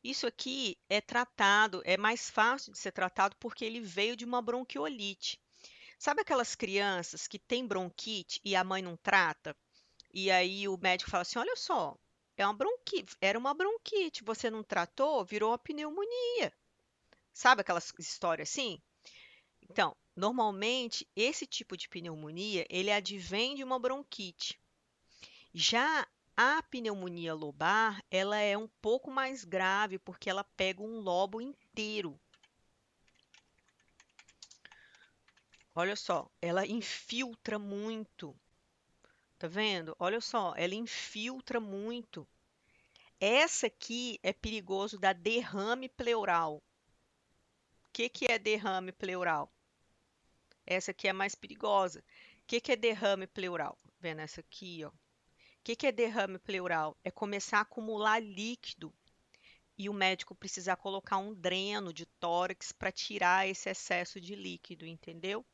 Isso aqui é tratado, é mais fácil de ser tratado porque ele veio de uma bronquiolite. Sabe aquelas crianças que têm bronquite e a mãe não trata? E aí o médico fala assim: olha só, era uma bronquite, você não tratou, virou uma pneumonia. Sabe aquelas histórias assim? Então, normalmente esse tipo de pneumonia, ele advém de uma bronquite. Já a pneumonia lobar, ela é um pouco mais grave porque ela pega um lobo inteiro. Olha só, ela infiltra muito. Tá vendo? Olha só, ela infiltra muito. Essa aqui é perigoso da derrame pleural. O que é derrame pleural? Essa aqui é mais perigosa. O que é derrame pleural? Vendo essa aqui, ó. O que é derrame pleural? É começar a acumular líquido e o médico precisar colocar um dreno de tórax para tirar esse excesso de líquido, entendeu?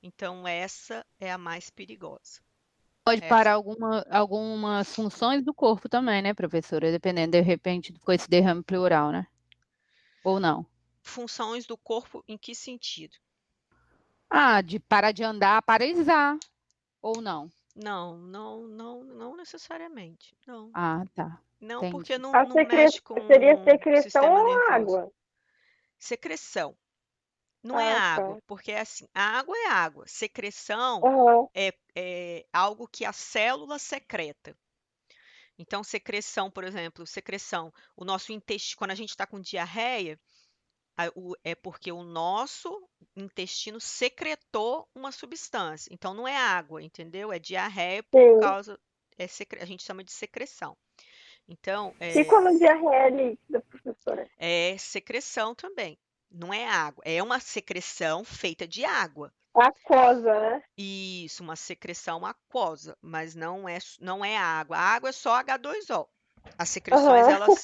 Então, essa é a mais perigosa. Pode Essa. parar algumas funções do corpo também, né, professora? Dependendo, de repente, com esse derrame pleural, né? Ou não? Funções do corpo em que sentido? Ah, de parar de andar, paralisar. Ou não? Não necessariamente. Não. Ah, tá. Não, porque Entendi. não mexe com Seria o secreção sistema ou nervoso. água? Secreção. Não é Ah, água, tá. porque é assim, a água é água. Secreção Aham, é algo que a célula secreta. Então, secreção, por exemplo, secreção, o nosso intestino, quando a gente está com diarreia, é porque o nosso intestino secretou uma substância. Então, não é água, entendeu? É diarreia por sim. causa, a gente chama de secreção. Então, E quando diarreia líquida, professora? é secreção também. Não é água, é uma secreção feita de água. Aquosa, né? Isso, uma secreção aquosa, mas não é água. A água é só H2O. As secreções, Aham. elas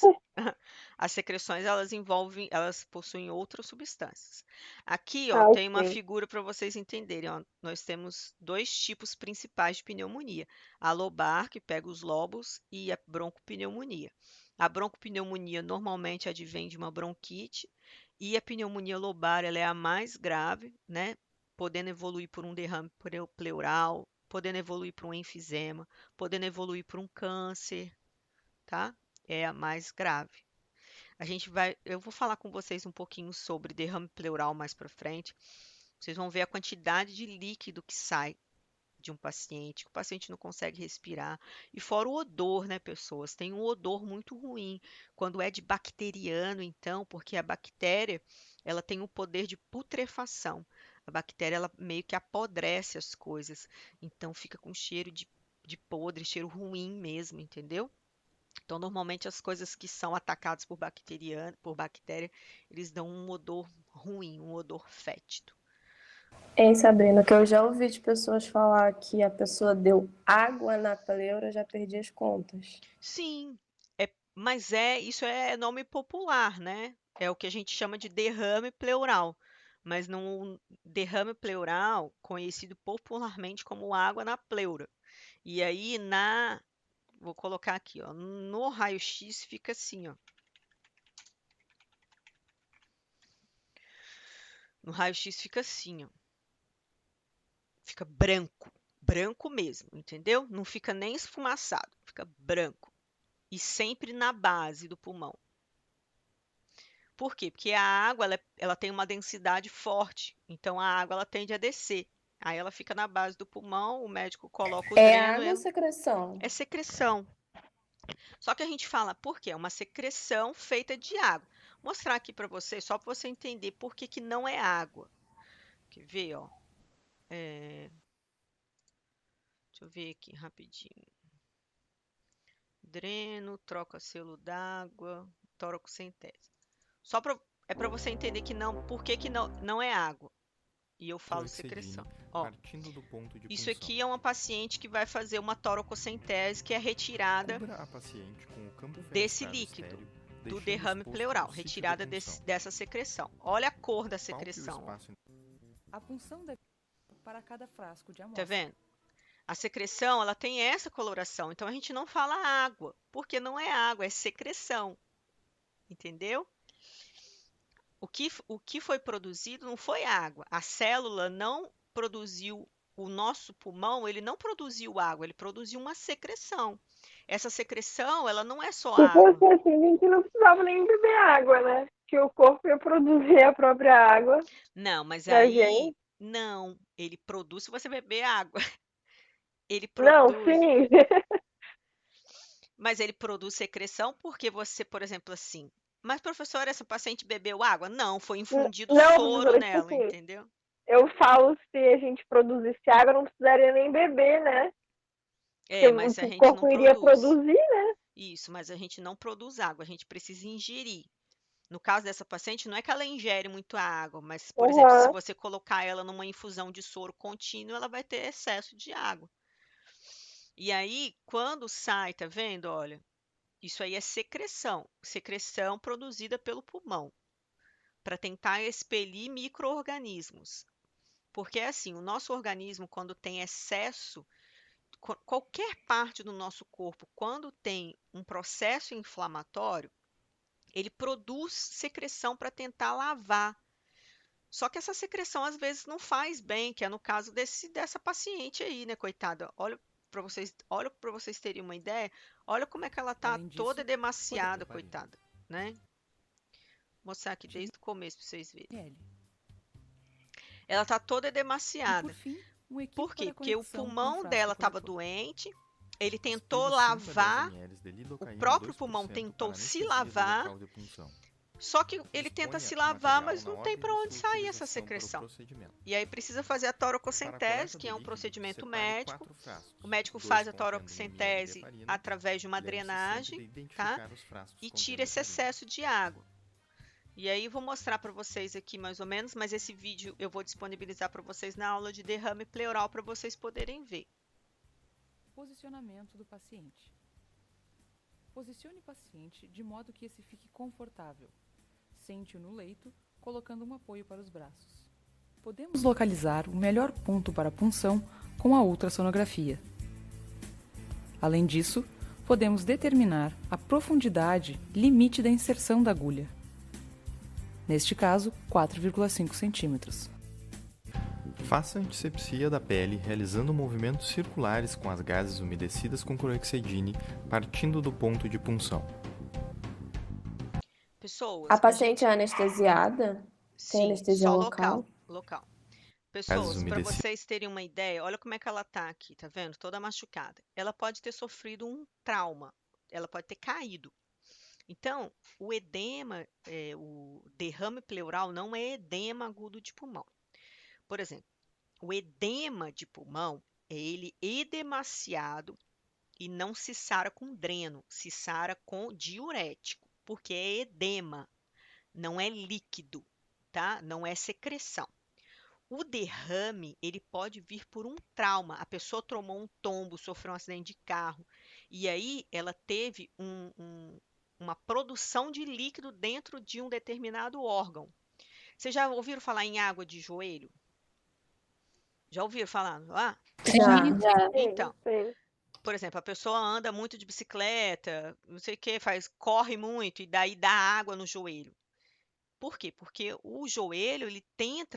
as secreções elas possuem outras substâncias. Aqui, ó, Ah, tem uma sim. figura para vocês entenderem, ó. Nós temos 2 tipos principais de pneumonia: a lobar, que pega os lobos, e a broncopneumonia. A broncopneumonia normalmente advém de uma bronquite, e a pneumonia lobar, ela é a mais grave, né? Podendo evoluir por um derrame pleural, podendo evoluir para um enfisema, podendo evoluir para um câncer, tá? É a mais grave. Eu vou falar com vocês um pouquinho sobre derrame pleural mais para frente. Vocês vão ver a quantidade de líquido que sai de um paciente, que o paciente não consegue respirar. E fora o odor, né, pessoas? Tem um odor muito ruim. Quando é de bacteriano, então, porque a bactéria, ela tem o poder de putrefação. A bactéria, ela meio que apodrece as coisas. Então, fica com cheiro de de podre, cheiro ruim mesmo, entendeu? Então, normalmente as coisas que são atacadas por bactéria, eles dão um odor ruim, um odor fétido. Hein, Sabrina, que eu já ouvi de pessoas falar que a pessoa deu água na pleura, eu já perdi as contas. Sim, mas isso é nome popular, né? É o que a gente chama de derrame pleural. Mas não derrame pleural, conhecido popularmente como água na pleura. E aí vou colocar aqui, ó, no raio-x fica assim, ó. No raio-x fica assim, ó. Fica branco, branco mesmo, entendeu? Não fica nem esfumaçado, fica branco. E sempre na base do pulmão. Por quê? Porque a água ela tem uma densidade forte, então a água ela tende a descer. Aí ela fica na base do pulmão, o médico coloca o É dreno, água ou secreção? é secreção. Só que a gente fala, por quê? É uma secreção feita de água. Vou mostrar aqui para você, só para você entender por que que não é água. Quer ver, ó? Deixa eu ver aqui rapidinho. Dreno, troca selo d'água, toracocentese. É para você entender que não, por que que não é água. E eu falo secreção. Ó, partindo do ponto de isso punção. aqui é uma paciente que vai fazer uma toracocentese, que é retirada Cubra a paciente com o campo desse fenestrado líquido, estéril, do deixando derrame exposto pleural, o sítio de retirada punção. dessa secreção. Olha a cor da Palpe o secreção, ó. espaço A punção deve para cada frasco de Tá amostra. vendo? A secreção, ela tem essa coloração, então a gente não fala água, porque não é água, é secreção. Entendeu? O que foi produzido não foi água. A célula não produziu, o nosso pulmão, ele não produziu água, ele produziu uma secreção. Essa secreção, ela não é só Se água. fosse assim, a gente não precisava nem beber água, né? Que o corpo ia produzir a própria água Não, mas da aí, gente. não, ele produz se você beber água. Ele Não, produz, sim. mas ele produz secreção porque você, por exemplo, assim, mas professora, essa paciente bebeu água? Não, foi infundido Não, soro professora, tipo nela, assim, entendeu? eu falo se a gente produzisse água, não precisaria nem beber, né? É, mas a Porque o gente não corpo iria produz. produzir, né? Isso, mas a gente não produz água, a gente precisa ingerir. No caso dessa paciente, não é que ela ingere muito água, mas, por exemplo, se Uhum. você colocar ela numa infusão de soro contínuo, ela vai ter excesso de água. E aí, quando sai, tá vendo? Olha, isso aí é secreção, secreção produzida pelo pulmão, para tentar expelir micro-organismos. Porque é assim, o nosso organismo, quando tem excesso, qualquer parte do nosso corpo, quando tem um processo inflamatório, ele produz secreção para tentar lavar. Só que essa secreção às vezes não faz bem, que é no caso dessa paciente aí, né, coitada? Olha para vocês terem uma ideia. Olha como é que ela tá Além disso, toda demasiada, Repare. coitada, né? Vou mostrar aqui desde o começo para vocês verem. ml. Ela tá toda E por demasiada. fim, um equipe Por quê? para Porque o conexão com pulmão frasco dela estava coletor. doente, ele Aspire tentou 5 a 10 lavar, ml de o lidocaína próprio 2% pulmão para tentou se anestesia do lavar, local de punção. só que ele tenta Disponha se o lavar, material mas na não tem ordem para de onde sua sair essa utilização para o secreção. procedimento. E aí precisa fazer a Para a toracocentese, coleta que é do um líquido, procedimento separe médico. 4 frascos, O médico 2 faz a contendo ml de toracocentese heparina. através de uma Lembre-se sempre drenagem, de tá? identificar os frascos E contendo tira esse heparina. excesso de água. E aí vou mostrar para vocês aqui mais ou menos, mas esse vídeo eu vou disponibilizar para vocês na aula de derrame pleural para vocês poderem ver. Posicionamento do paciente. Posicione o paciente de modo que esse fique confortável. Sente-o no leito, colocando um apoio para os braços. Podemos localizar o melhor ponto para a punção com a ultrassonografia. Além disso, podemos determinar a profundidade limite da inserção da agulha. Neste caso, 4,5 centímetros. Faça a antisepsia da pele realizando movimentos circulares com as gases umedecidas com clorexidine, partindo do ponto de punção. Pessoas, A paciente é anestesiada? Tem sim, anestesia só local? local. Pessoas, para umedecidas. vocês terem uma ideia, olha como é que ela tá aqui, tá vendo? Toda machucada. Ela pode ter sofrido um trauma, ela pode ter caído. Então, o edema, o derrame pleural não é edema agudo de pulmão. Por exemplo, o edema de pulmão é ele edemaciado e não se sara com dreno, se sara com diurético, porque é edema, não é líquido, tá? Não é secreção. O derrame, ele pode vir por um trauma. A pessoa tomou um tombo, sofreu um acidente de carro, e aí ela teve uma produção de líquido dentro de um determinado órgão. Vocês já ouviram falar em água de joelho? Já ouviram falar lá? Já. Então, Sim. por exemplo, a pessoa anda muito de bicicleta, não sei o que, corre muito e daí dá água no joelho. Por quê? Porque o joelho,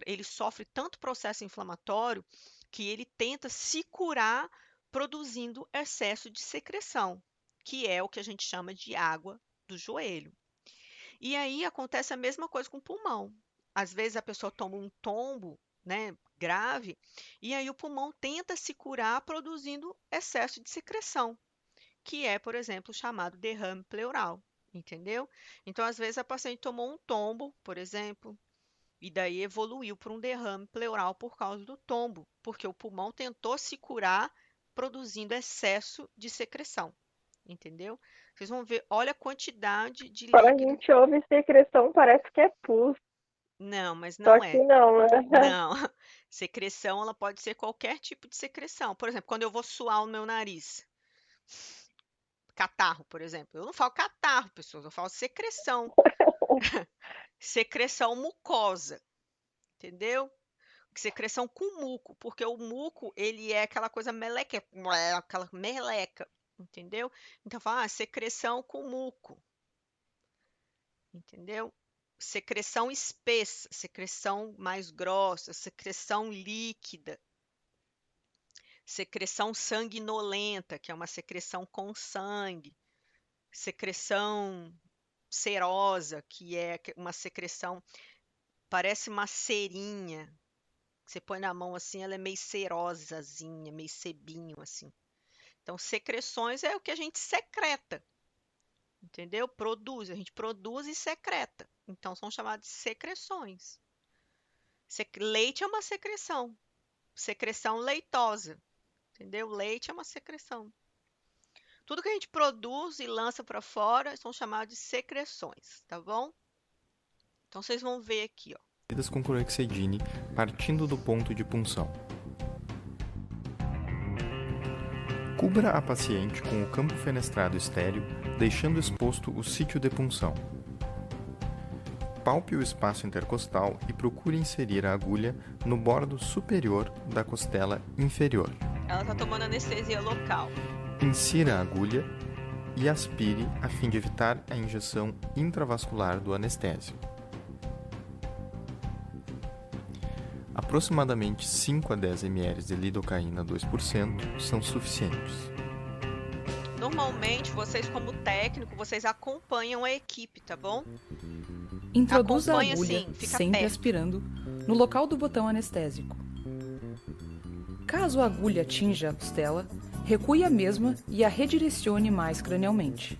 ele sofre tanto processo inflamatório que ele tenta se curar produzindo excesso de secreção, que é o que a gente chama de água do joelho. E aí acontece a mesma coisa com o pulmão. Às vezes a pessoa toma um tombo, né, grave, e aí o pulmão tenta se curar produzindo excesso de secreção, que é, por exemplo, chamado derrame pleural. Entendeu? Então, às vezes, a paciente tomou um tombo, por exemplo, e daí evoluiu para um derrame pleural por causa do tombo, porque o pulmão tentou se curar produzindo excesso de secreção. Entendeu? Vocês vão ver, olha a quantidade de Quando a líquido. gente ouve secreção, parece que é pus. Não, mas Só não que é. não, né? Não. Secreção, ela pode ser qualquer tipo de secreção. Por exemplo, quando eu vou suar o meu nariz. Catarro, por exemplo. Eu não falo catarro, pessoas, eu falo secreção. Secreção mucosa, entendeu? Secreção com muco, porque o muco, ele é aquela coisa meleca, aquela meleca, entendeu? Então, fala, secreção com muco, entendeu? Secreção espessa, secreção mais grossa, secreção líquida, secreção sanguinolenta, que é uma secreção com sangue, secreção serosa, que é uma secreção, parece uma cerinha. Você põe na mão assim, ela é meio cerosazinha, meio sebinho assim. Então, secreções é o que a gente secreta, entendeu? Produz, a gente produz e secreta. Então, são chamadas de secreções. Leite é uma secreção. Secreção leitosa, entendeu? Leite é uma secreção. Tudo que a gente produz e lança para fora são chamados de secreções, tá bom? Então, vocês vão ver aqui, ó. Com clorhexidine partindo do ponto de punção. Cubra a paciente com o campo fenestrado estéril, deixando exposto o sítio de punção. Palpe o espaço intercostal e procure inserir a agulha no bordo superior da costela inferior. Ela está tomando anestesia local. Insira a agulha e aspire a fim de evitar a injeção intravascular do anestésio. Aproximadamente 5 a 10 ml de lidocaína 2% são suficientes. Normalmente, vocês como técnico, vocês acompanham a equipe, tá bom? Introduza a Acompanha agulha, assim, fica sempre perto. aspirando, no local do botão anestésico. Caso a agulha atinja a costela, recue a mesma e a redirecione mais cranialmente.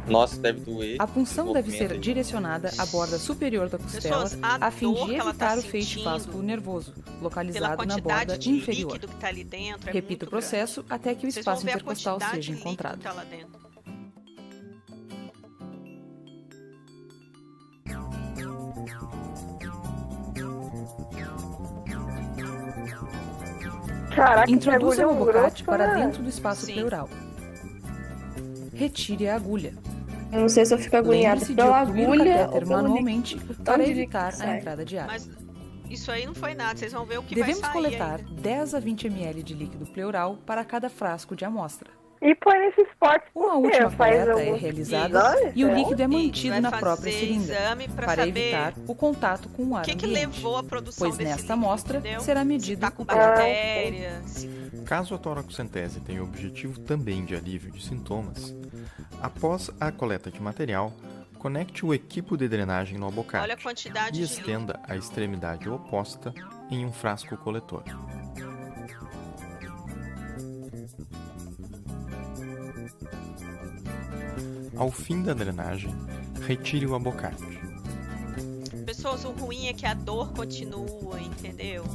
Nossa, deve doer. A punção deve Movimento ser aí. direcionada à borda superior da costela, Pessoas, a a fim dor de que ela tá evitar o feixe sentindo fásculo nervoso, pela localizado na quantidade borda de inferior. líquido que tá ali dentro, é Repita muito o processo até que o grande. Vocês vão espaço ver a intercostal quantidade seja de líquido encontrado. que tá lá dentro. Caraca, Introduza que o agulhão abocate grosso, para né? dentro do espaço Sim. pleural. Retire a agulha. Eu não sei se eu fico agoniada Lembre-se de pela ocluir o agulha ou catéter pelo manualmente líquido. para Tanto de evitar líquido a sai. entrada de ar. Mas isso aí não foi nada, vocês vão ver o que Devemos vai sair coletar ainda. 10 a 20 ml de líquido pleural para cada frasco de amostra. E põe nesses potes Uma por quê? última Faz coleta é algum realizada exame, e o será? líquido é Isso, mantido vai na própria fazer seringa exame pra para saber evitar o contato com o ar o que ambiente, levou à produção pois desse nesta líquido, amostra entendeu? será Se medido tá com o pH. bactéria, se Caso a toracocentese tenha o objetivo também de alívio de sintomas, após a coleta de material, conecte o equipo de drenagem no abocate olha a quantidade e de líquido. estenda a extremidade oposta em um frasco coletor. Ao fim da drenagem, retire o abocate. Pessoas, o ruim é que a dor continua, entendeu?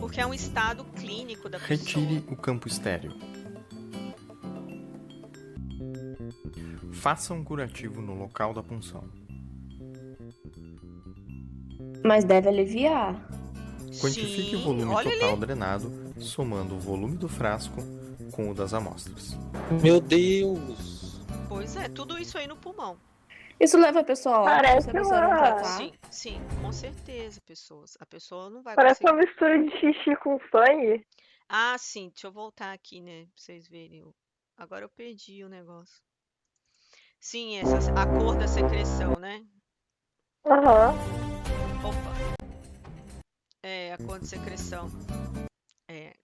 Porque é um estado clínico da Retire pessoa. o campo estéril. Faça um curativo no local da punção. Mas deve aliviar. Quantifique o Sim, volume olha total ali. drenado, somando o volume do frasco com o das amostras. Meu Deus! Pois é, tudo isso aí no pulmão. Isso leva a pessoa a óbito Parece se a pessoa não uma- tratar. Sim, com certeza, pessoas. A pessoa não vai Parece uma conseguir. mistura de xixi com sangue. Ah, sim, deixa eu voltar aqui, né, pra vocês verem. Agora eu perdi o negócio. Sim, a cor da secreção, né? Aham. Opa, a cor de secreção. É,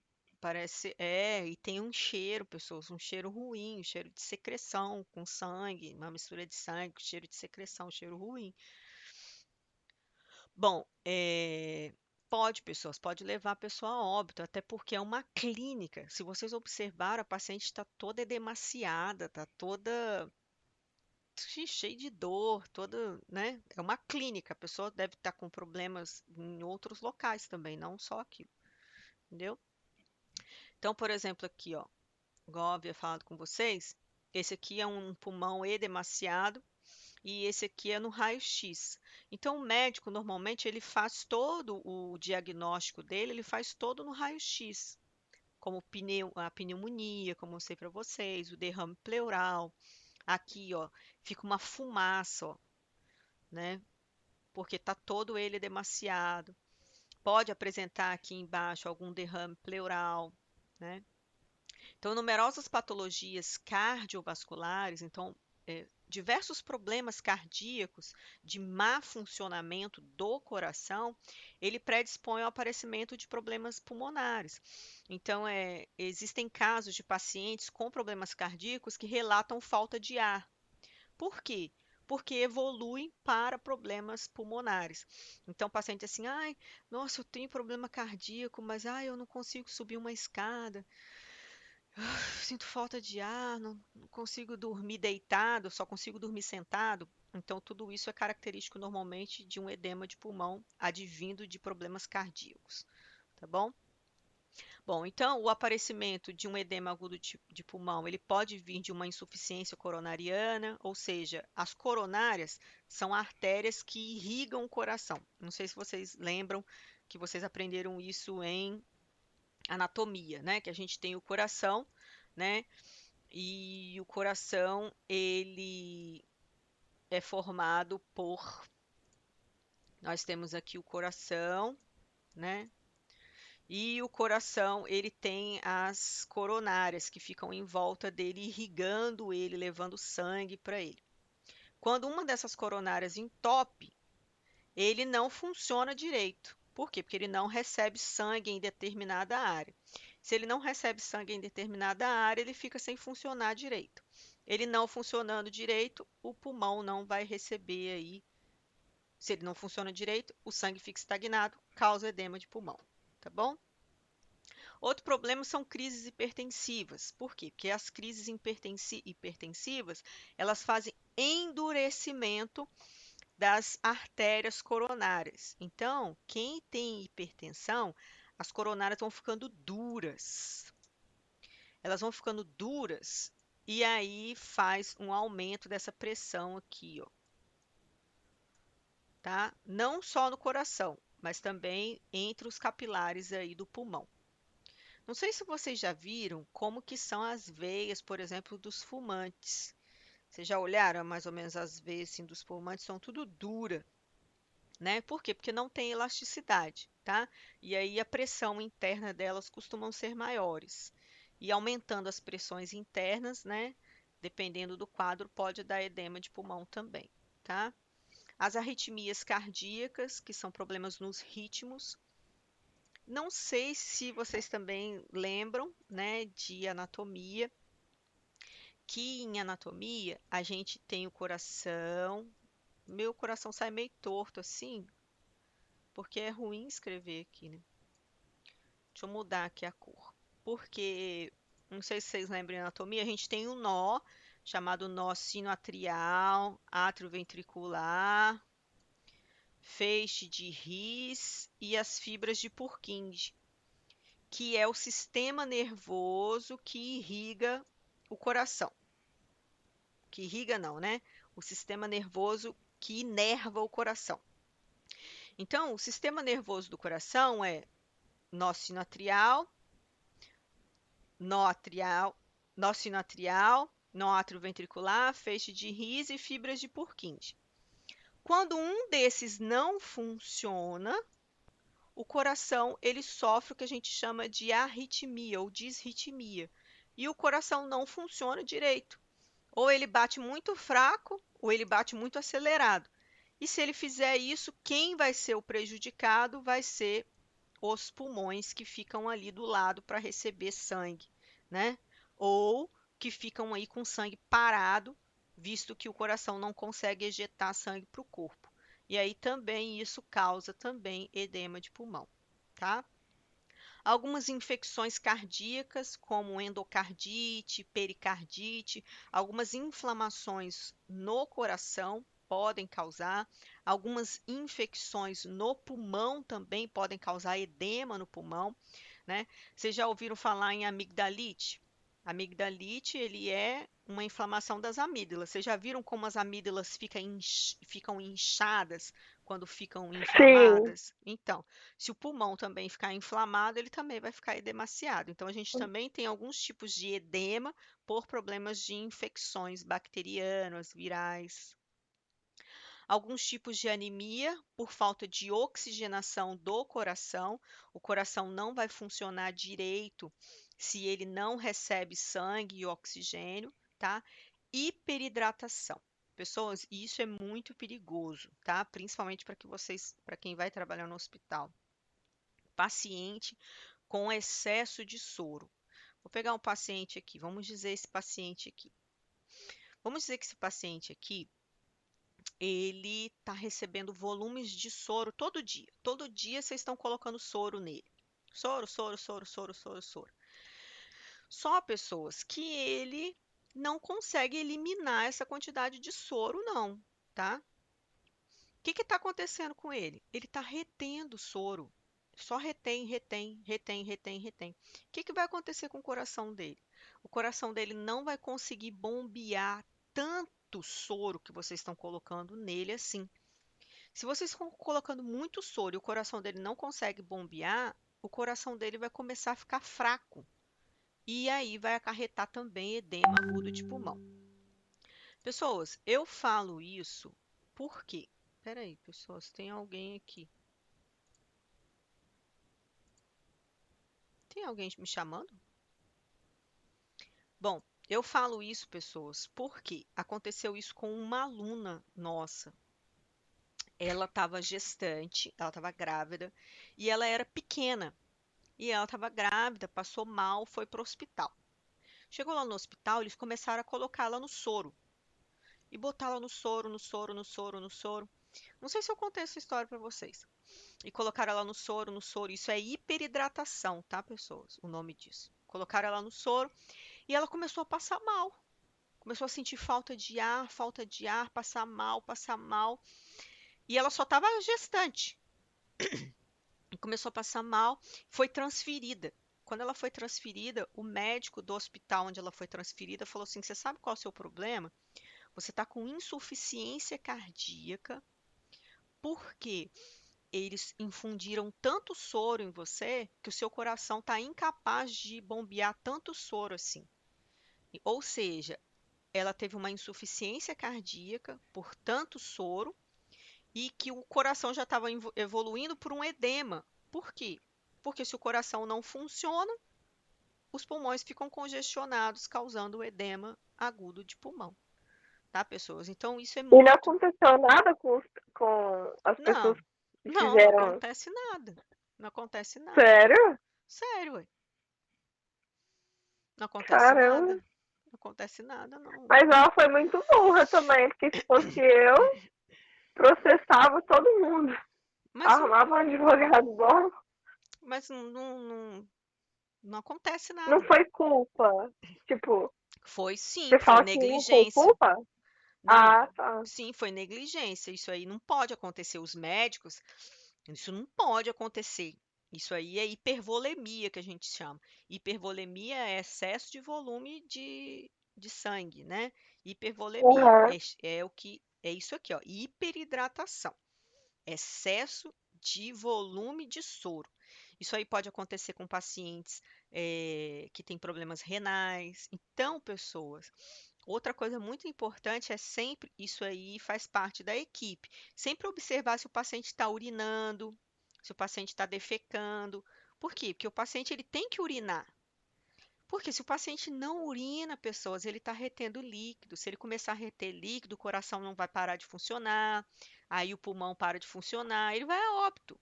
parece, e tem um cheiro, pessoas, um cheiro ruim, um cheiro de secreção com sangue, uma mistura de sangue, com cheiro de secreção, um cheiro ruim. Bom, pode levar a pessoa a óbito, até porque é uma clínica. Se vocês observaram, a paciente está toda edemaciada, está toda cheia de dor, toda, né? É uma clínica, a pessoa deve estar com problemas em outros locais também, não só aqui, entendeu? Então, por exemplo, aqui, ó, igual eu havia falado com vocês, esse aqui é um pulmão edemaciado e esse aqui é no raio-x. Então, o médico, normalmente, ele faz todo o diagnóstico dele, ele faz todo no raio-x, como a pneumonia, como eu sei para vocês, o derrame pleural. Aqui, ó, fica uma fumaça, ó, né? Porque tá todo ele demasiado. Pode apresentar aqui embaixo algum derrame pleural, né? Então, numerosas patologias cardiovasculares, então, diversos problemas cardíacos de má funcionamento do coração, ele predispõe ao aparecimento de problemas pulmonares. Então, existem casos de pacientes com problemas cardíacos que relatam falta de ar. Por quê? Porque evolui para problemas pulmonares. Então, o paciente assim, ai, nossa, eu tenho problema cardíaco, mas ai, eu não consigo subir uma escada. Sinto falta de ar, não consigo dormir deitado, só consigo dormir sentado. Então, tudo isso é característico normalmente de um edema de pulmão advindo de problemas cardíacos, tá bom? Bom, então o aparecimento de um edema agudo de pulmão, ele pode vir de uma insuficiência coronariana, ou seja, as coronárias são artérias que irrigam o coração. Não sei se vocês lembram que vocês aprenderam isso em anatomia, né? Que a gente tem o coração, né? E o coração, ele é formado por. Nós temos aqui o coração, né? E o coração, ele tem as coronárias que ficam em volta dele, irrigando ele, levando sangue para ele. Quando uma dessas coronárias entope, ele não funciona direito. Por quê? Porque ele não recebe sangue em determinada área. Se ele não recebe sangue em determinada área, ele fica sem funcionar direito. Ele não funcionando direito, o pulmão não vai receber aí. Se ele não funciona direito, o sangue fica estagnado, causa edema de pulmão, tá bom? Outro problema são crises hipertensivas. Por quê? Porque as crises hipertensivas, elas fazem endurecimento das artérias coronárias. Então, quem tem hipertensão, as coronárias vão ficando duras. Elas vão ficando duras e aí faz um aumento dessa pressão aqui, ó. Tá? Não só no coração, mas também entre os capilares aí do pulmão. Não sei se vocês já viram como que são as veias, por exemplo, dos fumantes. Vocês já olharam mais ou menos as veias assim, dos fumantes? São tudo dura, né? Por quê? Porque não tem elasticidade, tá? E aí a pressão interna delas costumam ser maiores. E aumentando as pressões internas, né? Dependendo do quadro, pode dar edema de pulmão também, tá? As arritmias cardíacas, que são problemas nos ritmos. Não sei se vocês também lembram, né, de anatomia, que em anatomia a gente tem o coração. Meu coração sai meio torto assim, porque é ruim escrever aqui, né? Deixa eu mudar aqui a cor. Porque, não sei se vocês lembram de anatomia, a gente tem um nó chamado nó sinoatrial, atrioventricular, feixe de His e as fibras de Purkinje, que é o sistema nervoso que irriga o coração. Que irriga não, né? O sistema nervoso que inerva o coração. Então, o sistema nervoso do coração é nó sinoatrial, nó atrial, nó sinoatrial, nó atrioventricular, feixe de His e fibras de Purkinje. Quando um desses não funciona, o coração ele sofre o que a gente chama de arritmia ou disritmia. E o coração não funciona direito. Ou ele bate muito fraco, ou ele bate muito acelerado. E se ele fizer isso, quem vai ser o prejudicado vai ser os pulmões que ficam ali do lado para receber sangue, né? Ou que ficam aí com sangue parado, visto que o coração não consegue ejetar sangue para o corpo. E aí também isso causa também edema de pulmão, tá? Algumas infecções cardíacas, como endocardite, pericardite, algumas inflamações no coração podem causar, algumas infecções no pulmão também podem causar edema no pulmão, né? Vocês já ouviram falar em amigdalite? Amigdalite, ele é uma inflamação das amígdalas. Vocês já viram como as amígdalas ficam inchadas quando ficam Sim. inflamadas? Então, se o pulmão também ficar inflamado, ele também vai ficar edemaciado. Então, a gente também tem alguns tipos de edema por problemas de infecções bacterianas, virais. Alguns tipos de anemia por falta de oxigenação do coração. O coração não vai funcionar direito se ele não recebe sangue e oxigênio, tá? Hiperidratação. Pessoas, isso é muito perigoso, tá? Principalmente para quem vai trabalhar no hospital. Paciente com excesso de soro. Vou pegar um paciente aqui, vamos dizer esse paciente aqui. Vamos dizer que esse paciente aqui, ele está recebendo volumes de soro todo dia. Todo dia vocês estão colocando soro nele. Soro, soro, soro, soro, soro, soro. Só pessoas que ele não consegue eliminar essa quantidade de soro, não, tá? O que está acontecendo com ele? Ele está retendo soro. Só retém, retém, retém, retém, retém. O que vai acontecer com o coração dele? O coração dele não vai conseguir bombear tanto soro que vocês estão colocando nele assim. Se vocês estão colocando muito soro e o coração dele não consegue bombear, o coração dele vai começar a ficar fraco. E aí vai acarretar também edema agudo de pulmão. Pessoas, eu falo isso porque... Peraí, pessoas, tem alguém aqui. Tem alguém me chamando? Bom, eu falo isso, pessoas, porque aconteceu isso com uma aluna nossa. Ela estava gestante, ela estava grávida e ela era pequena. E ela estava grávida, passou mal, foi para o hospital. Chegou lá no hospital, eles começaram a colocá-la no soro. E botá-la no soro, no soro, no soro, no soro. Não sei se eu contei essa história para vocês. E colocaram ela no soro, no soro. Isso é hiperidratação, tá, pessoas? O nome disso. Colocaram ela no soro e ela começou a passar mal. Começou a sentir falta de ar, passar mal, passar mal. E ela só estava gestante. E começou a passar mal, foi transferida. Quando ela foi transferida, o médico do hospital onde ela foi transferida falou assim: você sabe qual é o seu problema? Você está com insuficiência cardíaca, porque eles infundiram tanto soro em você que o seu coração está incapaz de bombear tanto soro assim. Ou seja, ela teve uma insuficiência cardíaca por tanto soro e que o coração já estava evoluindo por um edema. Por quê? Porque se o coração não funciona, os pulmões ficam congestionados, causando edema agudo de pulmão. Tá, pessoas? Então, isso é E não muito... aconteceu nada com as pessoas que Não fizeram. acontece nada. Não acontece nada. Sério? Sério, ué. Não acontece Caramba. nada. Não acontece nada, não. Mas ela foi muito burra também, porque se fosse eu, processava todo mundo. Mas, Arrumava um advogado bom. mas não acontece nada. Não foi culpa. Tipo, Foi sim, você foi fala que não foi negligência. culpa? Não, Ah, tá. sim, foi negligência. Isso aí não pode acontecer. Os médicos, isso não pode acontecer. Isso aí é hipervolemia que a gente chama. Hipervolemia é excesso de volume de sangue, né? Hipervolemia Aham. é isso aqui, ó, hiperidratação, excesso de volume de soro. Isso aí pode acontecer com pacientes que têm problemas renais. Então, pessoas, outra coisa muito importante é sempre, isso aí faz parte da equipe, sempre observar se o paciente está urinando, se o paciente está defecando. Por quê? Porque o paciente ele tem que urinar. Porque se o paciente não urina, pessoas, ele está retendo líquido. Se ele começar a reter líquido, o coração não vai parar de funcionar, aí o pulmão para de funcionar, ele vai a óbito.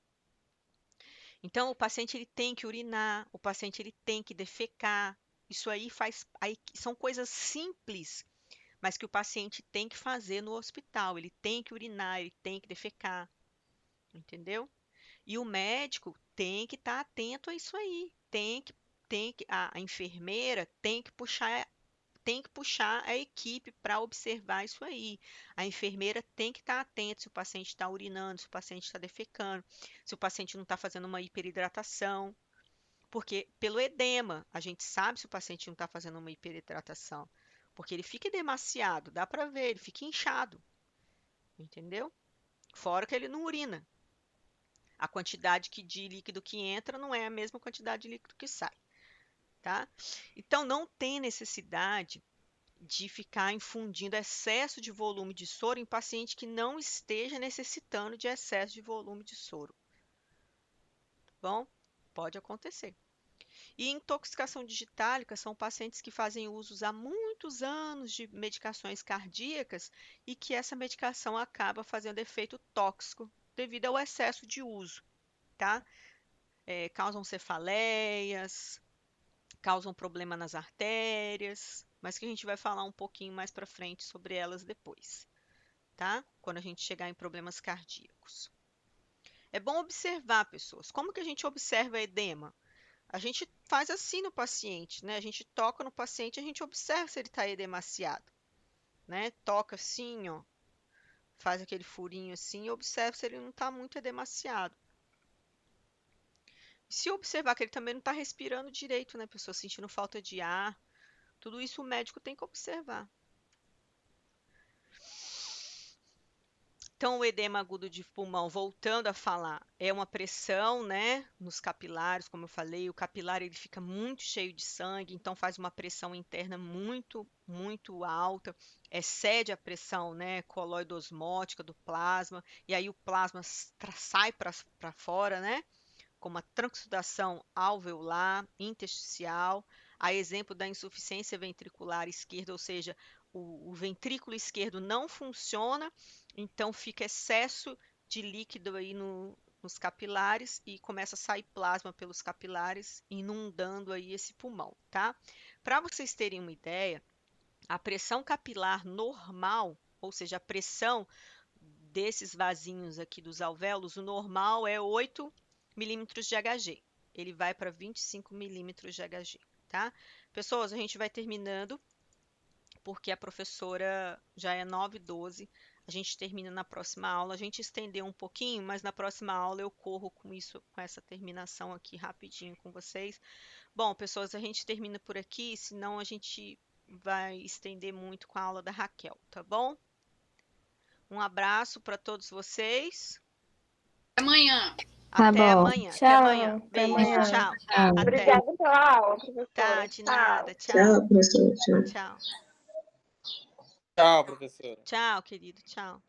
Então, o paciente ele tem que urinar, o paciente ele tem que defecar. Isso aí são coisas simples, mas que o paciente tem que fazer no hospital. Ele tem que urinar, ele tem que defecar, entendeu? E o médico tem que estar atento a isso aí. A enfermeira tem que puxar a equipe para observar isso aí. A enfermeira tem que estar atenta se o paciente está urinando, se o paciente está defecando, se o paciente não está fazendo uma hiperidratação. Porque pelo edema, a gente sabe se o paciente não está fazendo uma hiperidratação. Porque ele fica edemaciado, dá para ver, ele fica inchado. Entendeu? Fora que ele não urina. A quantidade de líquido que entra não é a mesma quantidade de líquido que sai, tá? Então, não tem necessidade de ficar infundindo excesso de volume de soro em paciente que não esteja necessitando de excesso de volume de soro. Bom, pode acontecer. E intoxicação digitálica são pacientes que fazem usos há muitos anos de medicações cardíacas e que essa medicação acaba fazendo efeito tóxico devido ao excesso de uso, tá? Causam cefaleias, causam problema nas artérias, mas que a gente vai falar um pouquinho mais para frente sobre elas depois, tá? Quando a gente chegar em problemas cardíacos. É bom observar, pessoas. Como que a gente observa edema? A gente faz assim no paciente, né? A gente toca no paciente, a gente observa se ele está edemaciado, né? Toca assim, ó, faz aquele furinho assim e observa se ele não está muito edemaciado. Se observar que ele também não está respirando direito, né, pessoa, sentindo falta de ar, tudo isso o médico tem que observar. Então, o edema agudo de pulmão, voltando a falar, é uma pressão, né, nos capilares, como eu falei, o capilar ele fica muito cheio de sangue, então faz uma pressão interna muito, muito alta, excede a pressão, né, coloidosmótica do plasma, e aí o plasma sai para fora, né, com uma transsudação alveolar, intersticial, a exemplo da insuficiência ventricular esquerda, ou seja, o ventrículo esquerdo não funciona, então fica excesso de líquido aí nos capilares e começa a sair plasma pelos capilares, inundando aí esse pulmão, tá? Para vocês terem uma ideia, a pressão capilar normal, ou seja, a pressão desses vasinhos aqui dos alvéolos, o normal é 8 milímetros de Hg. Ele vai para 25 milímetros de Hg, tá? Pessoas, a gente vai terminando, porque a professora já é 9h12. A gente termina na próxima aula. A gente estendeu um pouquinho, mas na próxima aula eu corro com isso, com essa terminação aqui rapidinho com vocês. Bom, pessoas, a gente termina por aqui, senão a gente vai estender muito com a aula da Raquel, tá bom? Um abraço para todos vocês. Até amanhã. Tá Até bom. amanhã. Até Tchau, amanhã. até Beijo, amanhã. tchau. Tchau. Até. Obrigada pela aula, professora. Tá, de nada. Tchau. Tchau. Tchau, professor. Tchau. Tchau. Tchau, professora. Tchau, querido. Tchau.